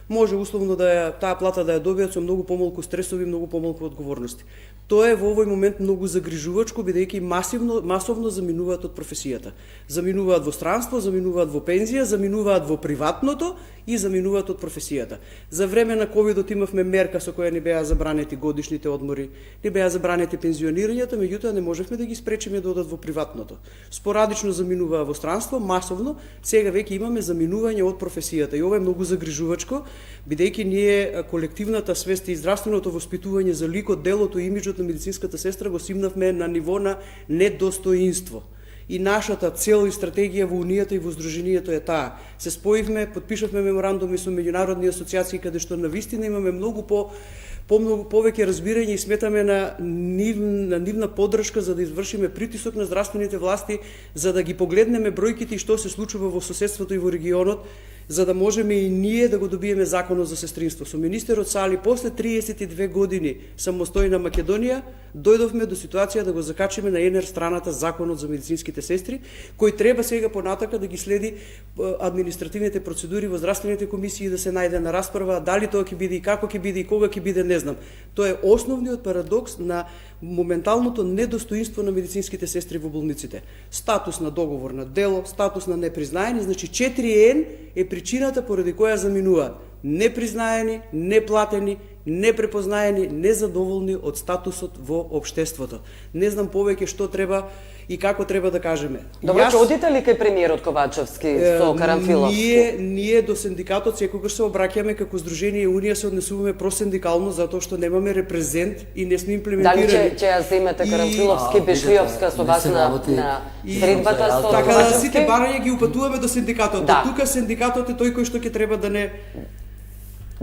може условно таа плата да ја добијат со многу помалку стресови, многу помалку одговорности. Тоа е во овој момент многу загрижувачко, бидејќи масовно заминуваат од професијата. Заминуваат во странство, заминуваат во пензија, заминуваат во приватното и заминуваат од професијата. За време на ковидот имавме мерка со која ни беа забранети годишните одмори, ни беа забранети пензионирањата, меѓутоа не можевме да ги спречиме да одат во приватното. Спорадично заминуваа во странство, масовно, сега веќе имаме заминување од професијата и ова е многу загрижувачко, бидејќи ние колективната свест и здравственото воспитување за ликот, делото и имиџот на медицинската сестра го симнавме на ниво на недостоинство. И нашата цел и стратегија во Унијата и во Сдруженијето е таа. Се споивме, подпишавме меморандуми со меѓународни асоциации каде што навистина имаме многу повеќе разбирање и сметаме на нивна поддршка за да извршиме притисок на здравствените власти, за да ги погледнеме бројките и што се случува во соседството и во регионот, за да можеме и ние да го добиеме законот за сестринство. Со министерот Сали, после 32 години самостојна Македонија, дојдовме до ситуација да го закачиме на ЕНР страната законот за медицинските сестри, кој треба сега понатака да ги следи административните процедури во здравствените комисии, да се најде на расправа, дали тоа ќе биде и како ќе биде и кога ќе биде, не знам. Тоа е основниот парадокс на моменталното недостоинство на медицинските сестри во болниците. Статус на договор на дело, статус на непризнаени, значи 4N е причината поради која заминуваат. Непризнаени, неплатени, непрепознаени, незадоволни од статусот во општеството. Не знам повеќе што треба и како треба да кажеме. Добро, ќе одите ли кај премиерот Ковачевски со Карамфиловски? Ние до синдикатот секогаш се обраќаме како Сдружение Унија, се однесуваме просиндикално затоа што немаме репрезент и не сме имплементирани. Дали ќе ја земете Карамфиловски, Бешлиевска со вас на средбата со Така да Ковачевски? сите барања ги упатуваме до синдикатот. Да. Тука синдикатот е тој кој што ќе треба да не...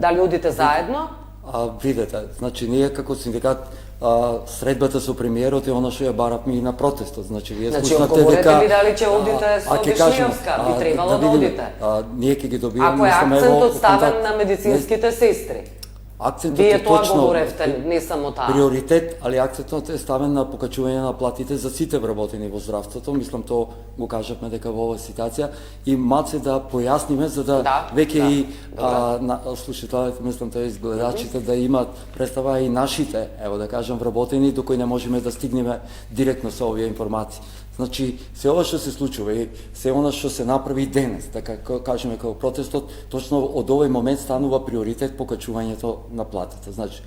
Дали одите заедно? Видете, значи ние како синдикат средбата со премиерот е она што ја баравме и на протестот. Значи вие слушнате одговорете дека ли дали ќе одите со Вишниевска? Би требало да одите. Ние ќе ги добиеме. Ако е акцентот ставен на медицинските сестри. Акцентот Вие е тоа точно говоревте, не само таа. Приоритет, али акцентот е ставен на покачување на платите за сите вработени во здравството. Мислам тоа го кажавме дека во оваа ситуација и малце да појасниме за да веќе и слушателите, мислам тоа изгледачите да имаат представа и нашите, ево да кажам, вработени до кои не можеме да стигнеме директно со овие информации. Значи, се ова што се случува и се она што се направи денес, така кажеме како протестот, точно од овој момент станува приоритет покачувањето на платата. Значи,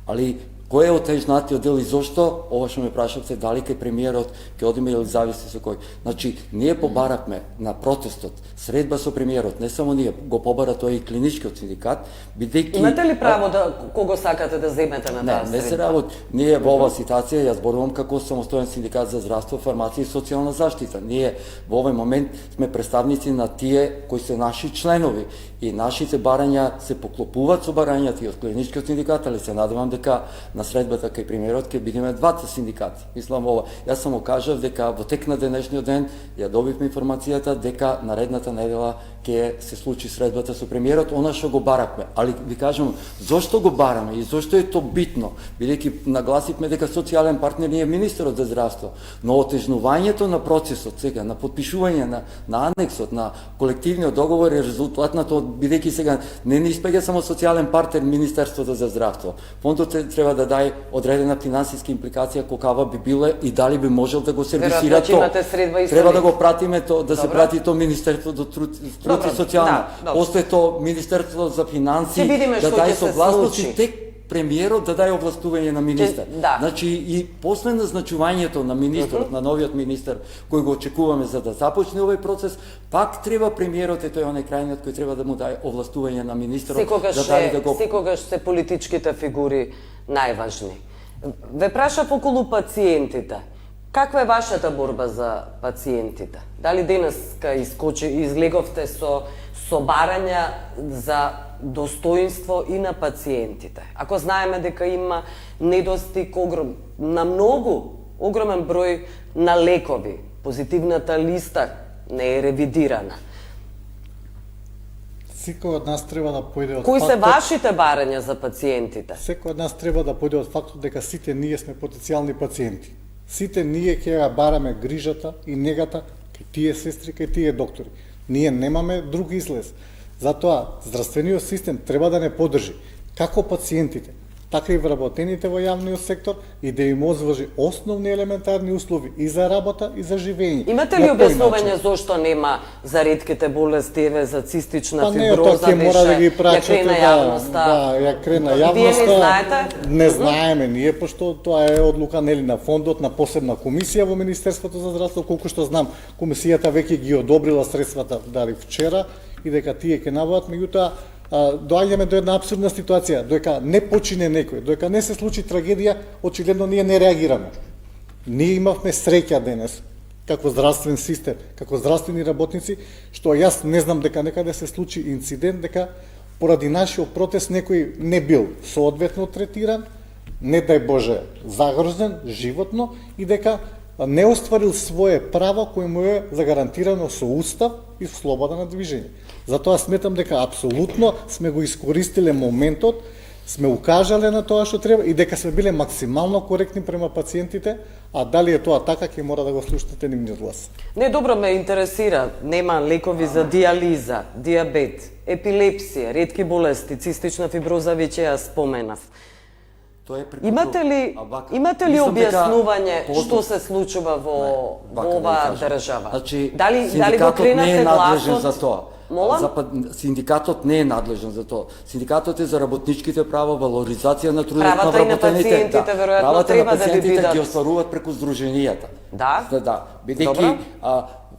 али кој е отежнатиот дел и зошто, ова што ме прашавте, дали кај премиерот ќе одиме или зависи со кој. Значи, ние побаравме на протестот средба со премиерот, не само ние, го побара тој и клиничкиот синдикат, бидејќи... Имате ли право да кого сакате да земете на таа средба? Не се работи. Ние во оваа ситуација, јас зборувам како самостоен синдикат за здравство, фармација и социјална заштита. Ние во овој момент сме представници на тие кои се наши членови и нашите барања се поклопуваат со барањата и од клиничкиот синдикат, али се надевам дека на средбата кај премиерот ќе бидеме двата синдикати. Мислам ова. Јас само кажав дека во тек на денешниот ден ја добивме информацијата дека наредната недела ќе се случи средбата со премиерот, она што го баравме. Али ви кажам, зошто го бараме и зошто е тоа битно? Бидејќи нагласивме дека социјален партнер ни е министерот за здравство, но отежнувањето на процесот сега, на подпишување на анексот, на колективниот договор е резултат на тоа, бидејќи сега не испеѓа само социјален партнер Министерството за здравство. Фондот треба да даде одредена финансиска импликација колкава би биле и дали би можел да го сервисира тоа. Треба да го пратиме тоа, да се прати тоа Министерството труд и социјална. После тоа Министерството за финансии да даде согласност и тек премиерот да даде овластување на министер. Значи и после назначувањето на министерот, на новиот министер кој го очекуваме за да започне овој процес, пак треба премиерот, тој оној крајниот кој треба да му даде овластување на министерот да даде да го... Секогаш се политичките фигури најважни. Ве прашав околу пациентите. Каква е вашата борба за пациентите? Дали денеска излеговте со барања за достоинство и на пациентите? Ако знаеме дека има недостиг на многу, огромен број на лекови, позитивната листа не е ревидирана. Секој од нас треба да појде од Кои се вашите барања за пациентите? Секој од нас треба да појде од фактот дека сите ние сме потенцијални пациенти. Сите ние ќе ја бараме грижата и негата кај тие сестри, кај тие доктори. Ние немаме друг излез. Затоа здравствениот систем треба да не поддржи како пациентите, така и вработените во јавниот сектор и да им озврши основни елементарни услови и за работа и за живење. Имате ли објаснување зошто нема за ретките болести, за цистична фиброза, ја крена јавноста? Вие не знаете? Не знаеме ние, пошто тоа е одлука на фондот, на посебна комисија во Министерството за здравство. Колку што знам, комисијата веќе ги одобрила средствата дали вчера и дека тие ќе набават, меѓутоа доаѓаме до една апсурдна ситуација, доека не почине некој, доека не се случи трагедија, очигледно ние не реагираме. Ние имавме среќа денес, како здравствен систем, како здравствени работници, што јас не знам дека некаде се случи инцидент, дека поради нашиот протест некој не бил соодветно третиран, не дај Боже загрозен животно и дека не остварил свое право кој му е загарантирано со устав и слобода на движење. Затоа сметам дека апсолутно сме го искористиле моментот, сме укажале на тоа што треба и дека сме биле максимално коректни према пациентите, а дали е тоа така, ќе мора да го слушнете нивниот глас. Не, добро ме интересира, нема лекови за диализа, диабет, епилепсија, ретки болести, цистична фиброза, веќе ја споменав. Имате ли објаснување што се случува во оваа држава? Дали го кренате гласот? Синдикатот не е надлежен за тоа. Синдикатот е за работничките права, валоризација на трудот на вработените. Правата и на пациентите веројатно треба да ги остваруваат преку здруженијата. Да? Да, бидејќи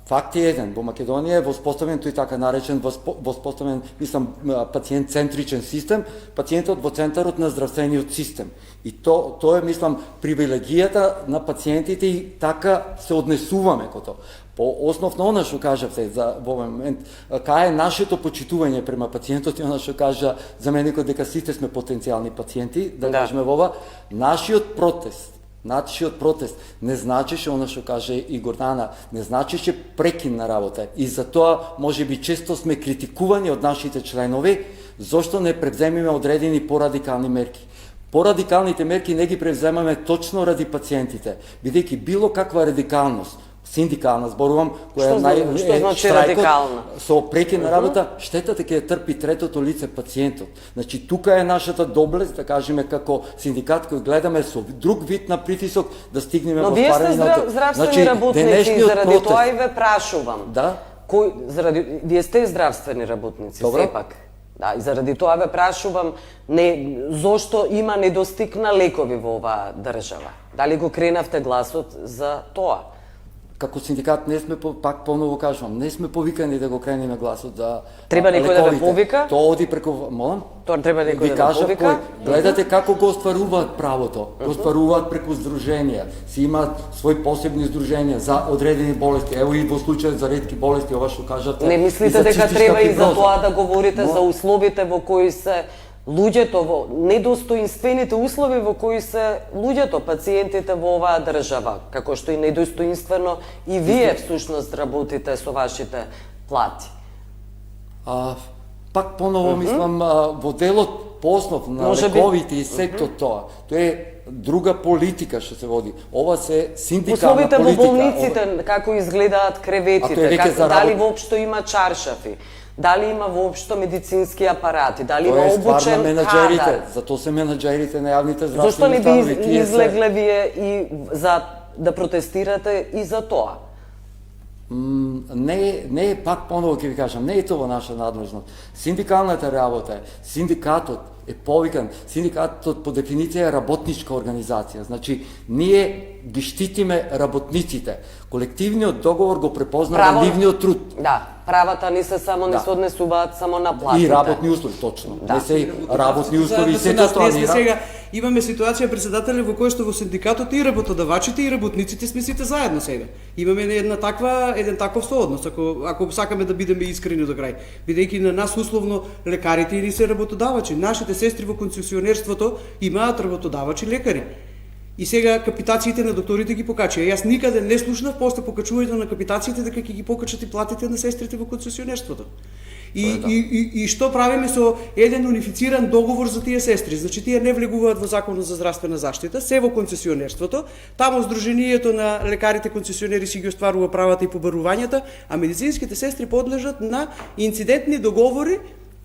факт е еден, во Македонија е воспоставен тој така наречен воспоставен, мислам, пациент-центричен систем, пациентот во центарот на здравствениот систем. И тоа е, мислам, привилегијата на пациентите и така се однесуваме кон тоа. По основ на она што кажавте за во момент, кај е нашето почитување према пациентот и она што кажа за мене дека сите сме потенцијални пациенти, да кажеме во ова, нашиот протест не значеше она што каже и Гордана, не значеше прекин на работа. И затоа можеби често сме критикувани од нашите членови зошто не превземиме одредени порадикални мерки. Порадикалните мерки не ги превземаме точно ради пациентите, бидејќи било каква радикалност, синдикална зборувам, која што значи радикална? Со прекин на работа, штетата ќе ја трпи третото лице пациентот. Значи тука е нашата доблест, да кажеме како синдикат кој гледаме со друг вид на притисок да стигнеме во стварање на... Но вие сте здравствени работници и заради тоа и ве прашувам. Да? Вие сте здравствени работници, сепак. Да, и заради тоа ве прашувам зошто има недостиг на лекови во оваа држава. Дали го кренавте гласот за тоа? Како синдикат не сме, пак поново кажувам, не сме повикани да го кренеме гласот за треба некој да ве повика? Тоа оди преку, молам? Тоа треба некој да ве повика? Гледате како го остваруваат правото. Го остваруваат преку здруженија. Си имаат свои посебни здруженија за одредени болести. Ево и во случајот за ретки болести, ова што кажате. Не мислите дека треба и за тоа да говорите за условите во кои се луѓето, во недостоинствените услови во кои се луѓето, пациентите во оваа држава, како што и недостоинствено и вие всушност работите со вашите плати. Пак поново мислам во делот по основ на лековите и сето тоа. Тоа е друга политика што се води. Ова се синдикална политика. Условите во болниците, како изгледаат креветите, дали воопшто има чаршафи, дали има воопшто медицински апарати, дали има обучен кадар. Затоа се менаџерите на јавните здравствени Зошто не установи. би излегле вие и за да протестирате и за тоа? Не е пак поново ќе ви кажам, не е тоа наша надлежност. Синдикалната работа е, синдикатот е повикан, синдикатот по дефиниција е работничка организација. Значи, ние ги штитиме работниците. Колективниот договор го препознава нивниот труд. Да, правата не се само не се однесуваат само на платите. И работни услови, точно. Не се работни услови, сето тоа не сега имаме ситуација председателе во која што во синдикатот и работодавачите и работниците сме сите заедно сега. Имаме еден таков сооднос, ако сакаме да бидеме искрени до крај. Бидејќи на нас условно лекарите ни се работодавачи, нашите сестри во концесионерството имаат работодавачи лекари. И сега капитациите на докторите ги покачија. Јас никаде не слушнав после покачувањето на капитациите дека ќе ги покачат и платите на сестрите во концесионерството. И што правиме со еден унифициран договор за тие сестри? Значи тие не влегуваат во Законот за здравствена заштита, се во концесионерството, таму Сдруженијето на лекарите концесионери си ги остварува правата и побарувањата, а медицинските сестри подлежат на инцидентни договори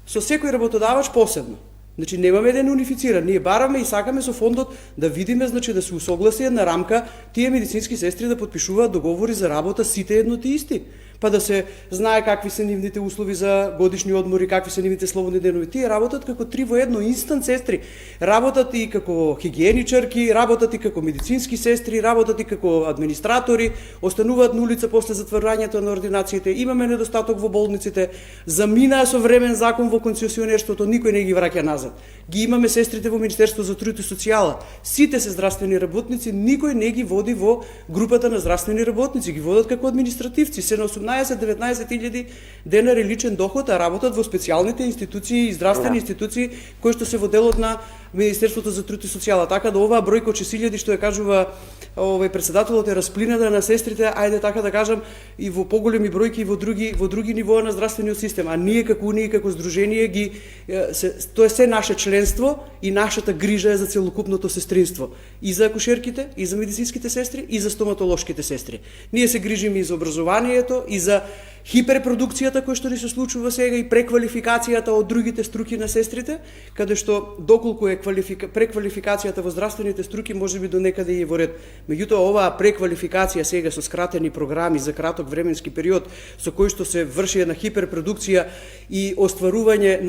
со секој работодавач посебно. Значи немаме еден унифициран, ние бараме и сакаме со фондот да видиме, значи да се усогласи една рамка тие медицински сестри да потпишуваат договори за работа сите едноти исти, па да се знае какви се нивните услови за годишни одмори, какви се нивните слободни денови. Тие работат како 3 во 1 инстант сестри, работат и како хигиеничарки, работат и како медицински сестри, работат и како администратори, остануваат на улица после затворањето на ординациите, имаме недостаток во болниците, заминаа со времен закон во концесионерството, никој не ги враќа назад. Ги имаме сестрите во Министерство за труд и социјала. Сите се здравствени работници, никој не ги води во групата на здравствени работници, ги водат како административци, се на 18-19 денари личен доход, а работат во специјалните институции и здравствени институции кои што се во делот на Министерството за труд и социјала. Така да оваа бројка од 6000 што ја кажува председателот е расплината на сестрите, ајде така да кажам, и во поголеми бројки и во други нивоа на здравствениот систем, а ние како здружение тоа е се наше членство и нашата грижа е за целокупното сестринство, и за акушерките, и за медицинските сестри, и за стоматолошките сестри. Ние се грижиме и за образованието, и и за хиперпродукцијата која што ни се случува сега и преквалификацијата од другите струки на сестрите, каде што доколку е преквалификацијата во здравствените струки можеби до некаде и во ред. Меѓутоа оваа преквалификација сега со скратени програми за краток временски период со кој што се врши една хиперпродукција и остварување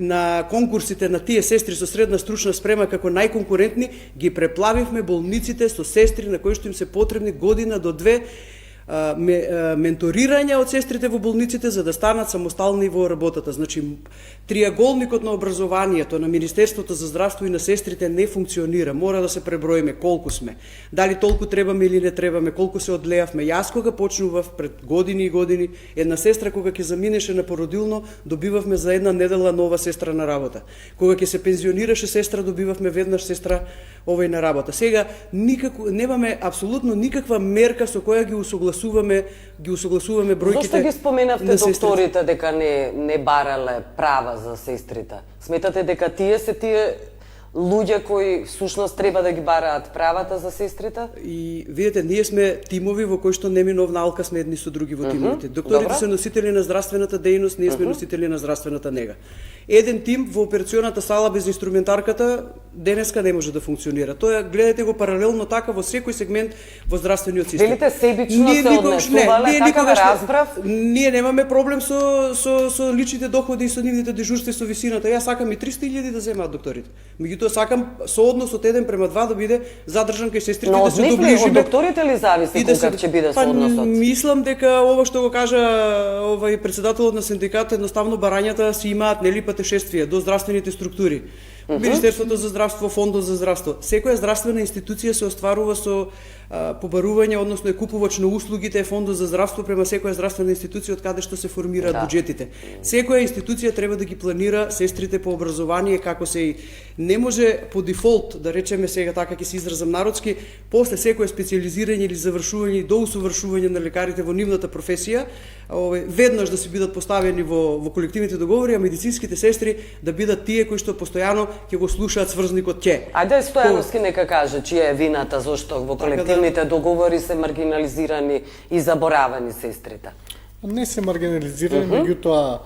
на конкурсите на тие сестри со средна стручна спрема како најконкурентни, ги преплавивме болниците со сестри на кои што им се потребни година до две менторирање од сестрите во болниците за да станат самостални во работата. Значи, триаголникот на образованието на Министерството за здравство и на сестрите не функционира. Мора да се преброиме колку сме. Дали толку требаме или не требаме, колку се одлеавме. Јас кога почнував пред години и години, една сестра кога ќе заминеше на породилно, добивавме за една недела нова сестра на работа. Кога ќе се пензионираше сестра, добивавме веднаш сестра на работа. Сега немаме апсолутно никаква мерка со која ги усогласуваме бројките. Зошто ги споменавте докторите дека не барале права за сестрите? Сметате дека тие се тие луѓе кои всушност треба да ги бараат правата за сестрите? И видите, ние сме тимови во кои што неминовна алка сме едни со други во тимовите. Докторите се носители на здравствената дејност, ние сме носители на здравствената нега. Еден тим во операционата сала без инструментарката денеска не може да функционира. Тоа гледате го паралелно така во секој сегмент во здравствениот систем. Велите себично се однесувале, така ве разбрав? Ние немаме проблем со личните доходи и со нивните дежурства и со висината. Јас сакам и 300.000 да земаат докторите. Меѓутоа сакам сооднос од 1:2 да биде задржан кај сестрите да се доближиме. Од докторите ли зависи каков ќе биде соодносот? Мислам дека ова што го кажа председателот на синдикатот, едноставно барањата си имаат нели патешествија до здравствените структури. Министерството за здравство, Фондот за здравство. Секоја здравствена институција се остварува со побарување, односно е купувач на услугите, Фондот за здравство према секоја здравствена институција од каде што се формираат буџетите. Секоја институција треба да ги планира сестрите по образование како се и не може по дефолт, да речеме сега така ќе се изразам народски, после секоја специализирање или завршување и доусовршување на лекарите во нивната професија, веднаш да се бидат поставени во колективните договори, а медицинските сестри да бидат тие кои што постојано ќе го слушаат сврзникот ќе. Ајде Стојановски нека каже чија е вината зошто во колективните договори се маргинализирани и заборавани сестрите. Не се маргинализирани, меѓутоа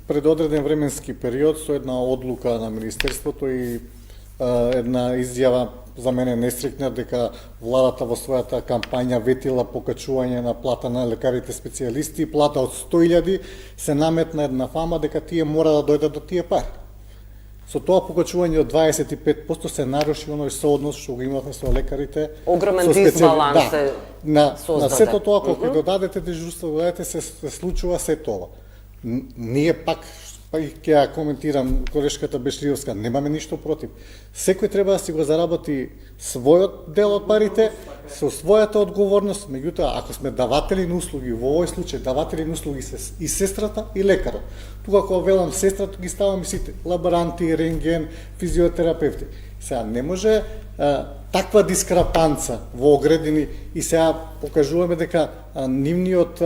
пред одреден временски период со една одлука на Министерството и една изјава за мене нестрикна дека владата во својата кампања ветила покачување на плата на лекарите специјалисти и плата од 100.000, се наметна една фама дека тие мора да дојдат до тие пари. Со тоа покачување од 25% се наруши оној сооднос што го имавме со лекарите. Огромен дисбаланс се создаде. На сето тоа, колку додадете дежурство, додадете се случува се тоа. Ние пак ќе ја коментирам колешката Бешливска, немаме ништо против. Секој треба да си го заработи својот дел од парите, со својата одговорност, меѓутоа, ако сме даватели на услуги, во овој случај даватели на услуги се и сестрата и лекарот. Тука кога велам сестрата, ги ставам и сите, лаборанти, рентген, физиотерапевти. Сега не може таква дискрапанца во оградини и сега покажуваме дека нивниот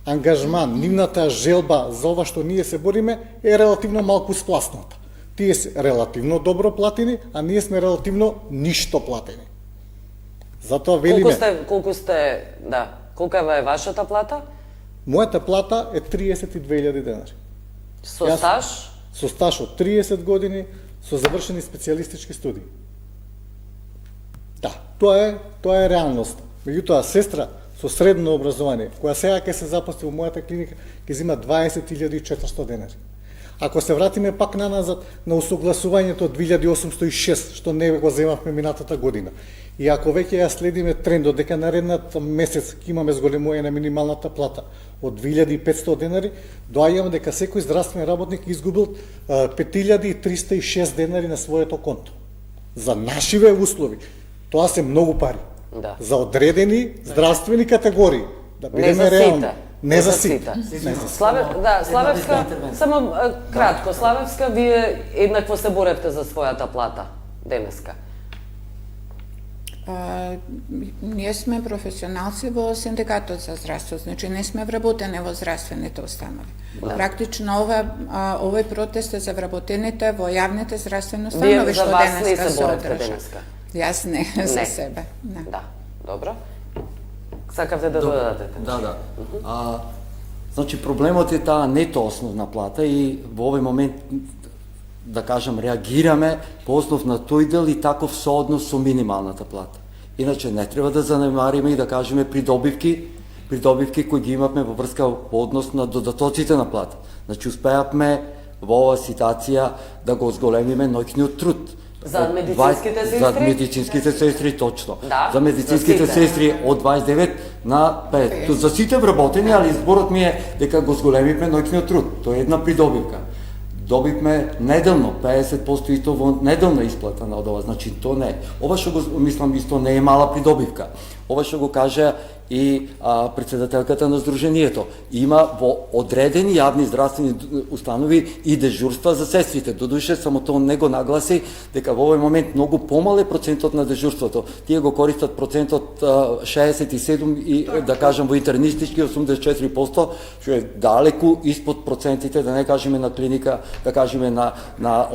ангажман, нивната желба за ова што ние се бориме е релативно малку спласната. Тие се релативно добро платени, а ние сме релативно ништо платени. Затоа велиме... Колка е вашата плата? Мојата плата е 32.000 денари. Со стаж? Со стаж од 30 години, со завршени специјалистички студии. Да, тоа е реалност. Меѓутоа, сестра со средно образование, која сега ќе се запосли во мојата клиника, ќе зима 20.400 денари. Ако се вратиме пак наназад на усогласувањето од 2806, што не го земавме минатата година, и ако веќе ја следиме трендот дека наредниот месец ќе имаме зголемување на минималната плата од 2500 денари, доаѓаме дека секој здравствен работник изгубил 5306 денари на своето конто. За нашиве услови, тоа се многу пари. Да. За одредени здравствени категории. Да бидеме реални. Не за сите. Славевска, само кратко, Славевска, вие еднакво се боревте за својата плата денеска. Ние сме професионалци во синдикатот за здравство, значи не сме вработени во здравствените установи. Практично овој протест е за вработените во јавните здравствени установи што денеска се одржа. Јас не, за себе. Да, добро. Сакавте да додадете? Да. Значи проблемот е таа нето основна плата и во овој момент, да кажам, реагираме по основ на тој дел и таков сооднос со минималната плата. Иначе не треба да занемариме и да кажеме придобивки кои ги имавме во врска по однос на додатоците на плата. Значи успеавме во оваа ситуација да го зголемиме ноќниот труд. За медицинските сестри? За медицинските сестри, точно. Да, за медицинските за сите. сестри од 29 на 5. За сите вработени, али изборот ми е дека го зголемивме ноќниот труд. Тоа е една придобивка. Добивме неделно 50% и то во неделна исплата на ова. Значи то не е. Ова што го мислам исто не е мала придобивка. Ова што го кажа и председателката на Сдруженијето. Има во одредени јавни здравствени установи и дежурства за сестрите. Додуше само тоа не го нагласи дека во овој момент многу помал е процентот на дежурството. Тие го користат процентот 67 и да кажам во интернистички 84%, што е далеку испод процентите, да не кажеме на клиника, да кажеме на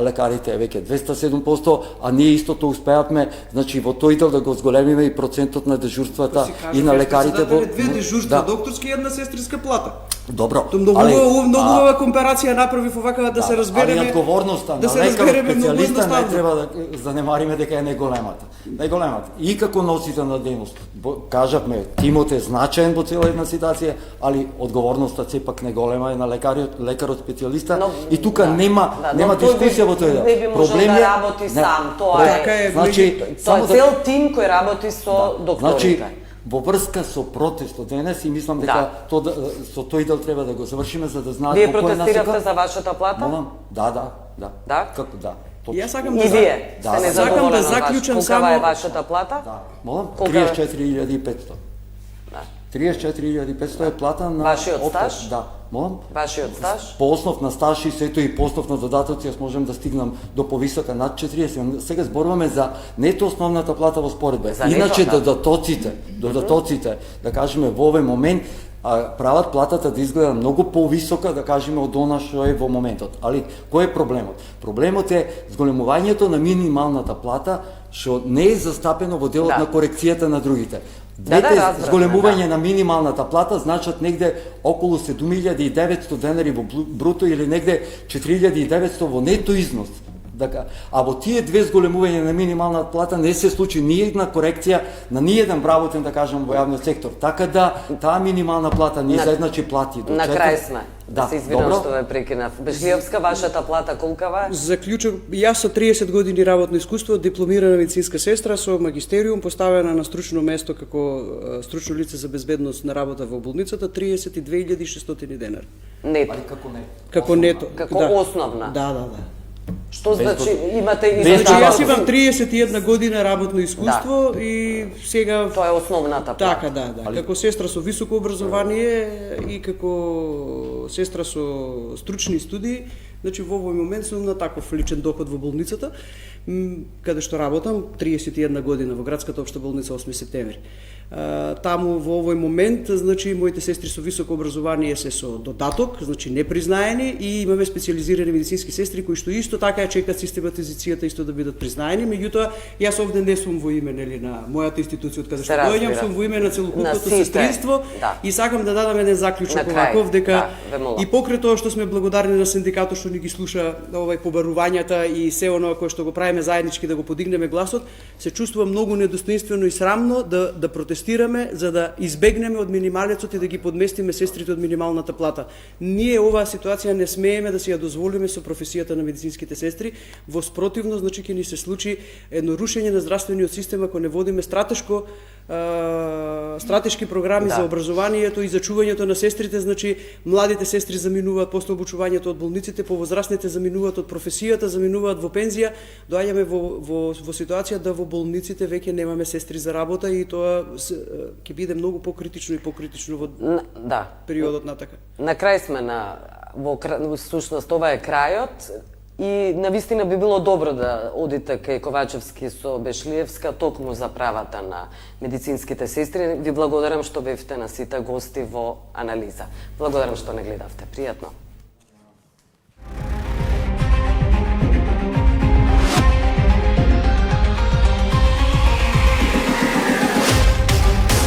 лекарите веќе 207%, а ние истото успеавме, значи во тој дел да го зголемиме и процентот на дежурствата и на лекарите. Две дежурства, докторски и една сестринска плата. Добро. То многу убава комперација направив овака да се разбереме. Али одговорноста на лекарот специјалиста не треба да занемариме дека е најголемата. И како носител на дејност, кажавме, тимот е значаен во цела една ситуација, али одговорноста сепак не голема е на лекарот специјалиста и тука нема дискусија во тој дел. Не би можел да работи сам, тоа е. Значи, тоа е цел тим кој работи со докторите. Во врска со протестот денес и мислам дека со тој дел треба да го завршиме за да знаат колку е насека. Вие протестиравте за вашата плата? Молам, да. Да? Како да? Јас сакам и вие сте незадоволени од заклучам колкава е вашата плата? Да. Молам, 34.500. 34.500 е плата на вашиот стаж? Да. Молам? Вашиот стаж? По основ на стаж и сето и по основ на додатоци, јас можам да стигнам до повисока над 40. Сега зборуваме за нето основната плата во споредба. Иначе додатоците, да кажеме во овој момент, прават платата да изгледа многу повисока, да кажеме, од она што е во моментот. Али, кој е проблемот? Проблемот е зголемувањето на минималната плата, што не е застапено во делот на корекцијата на другите. Двете зголемување на минималната плата значат негде околу 7.900 денари во бруто или негде 4.900 во нето износ. А во тие две зголемување на минималната плата не се случи ни една корекција на ни еден вработен, да кажам, во јавниот сектор. Така да таа минимална плата не заедначи плати. На крај сме. Да се извинам што ве прекинав. Бешлиевска, вашата плата колкава е? Заклучок, јас со 30 години работно искуство, дипломирана медицинска сестра со магистериум, поставена на стручно место како стручно лице за безбедност на работа во болницата, 32.600 денари. Нето. Како нето. Како основна. Да. Што значи имате Значи јас имам 31 година работно искуство и сега тоа е основната плата. Така, да. Како сестра со високо образование и како сестра со стручни студии, значи во овој момент сум на таков личен доход во болницата, каде што работам 31 година во градската општа болница 8 септември. Таму во овој момент, значи, моите сестри со високо образование се со додаток, значи непризнаени, и имаме специјализирани медицински сестри кои што исто така чекаат систематизацијата исто да бидат признаени, меѓутоа јас овде не сум во име на мојата институција од каде што доаѓам, сум во име на целокупното сестринство и сакам да дадам еден заклучок оваков дека и покрај тоа што сме благодарни на синдикатот што ни ги слуша побарувањата и се оноа кое што го правиме заеднички да го подигнеме гласот, се чувствувам многу недостоинствено и срамно да протестираме за да избегнеме од минималецот и да ги подместиме сестрите од минималната плата. Ние оваа ситуација не смееме да си ја дозволиме со професијата на медицинските сестри, во спротивно, значи ќе ни се случи едно рушење на здравствениот систем ако не водиме стратешки програми за образованието и за чувањето на сестрите, значи младите сестри заминуваат после обучувањето од болниците, повозрастните заминуваат од професијата, заминуваат во пензија, доаѓаме во ситуација да во болниците веќе немаме сестри за работа и тоа ќе биде многу покритично во периодот натака. На крај сме во сушност ова е крајот. И навистина би било добро да одите кај Ковачевски со Бешлиевска токму за правата на медицинските сестри. Ви благодарам што бевте на сите гости во анализа. Благодарам што не гледавте. Пријатно.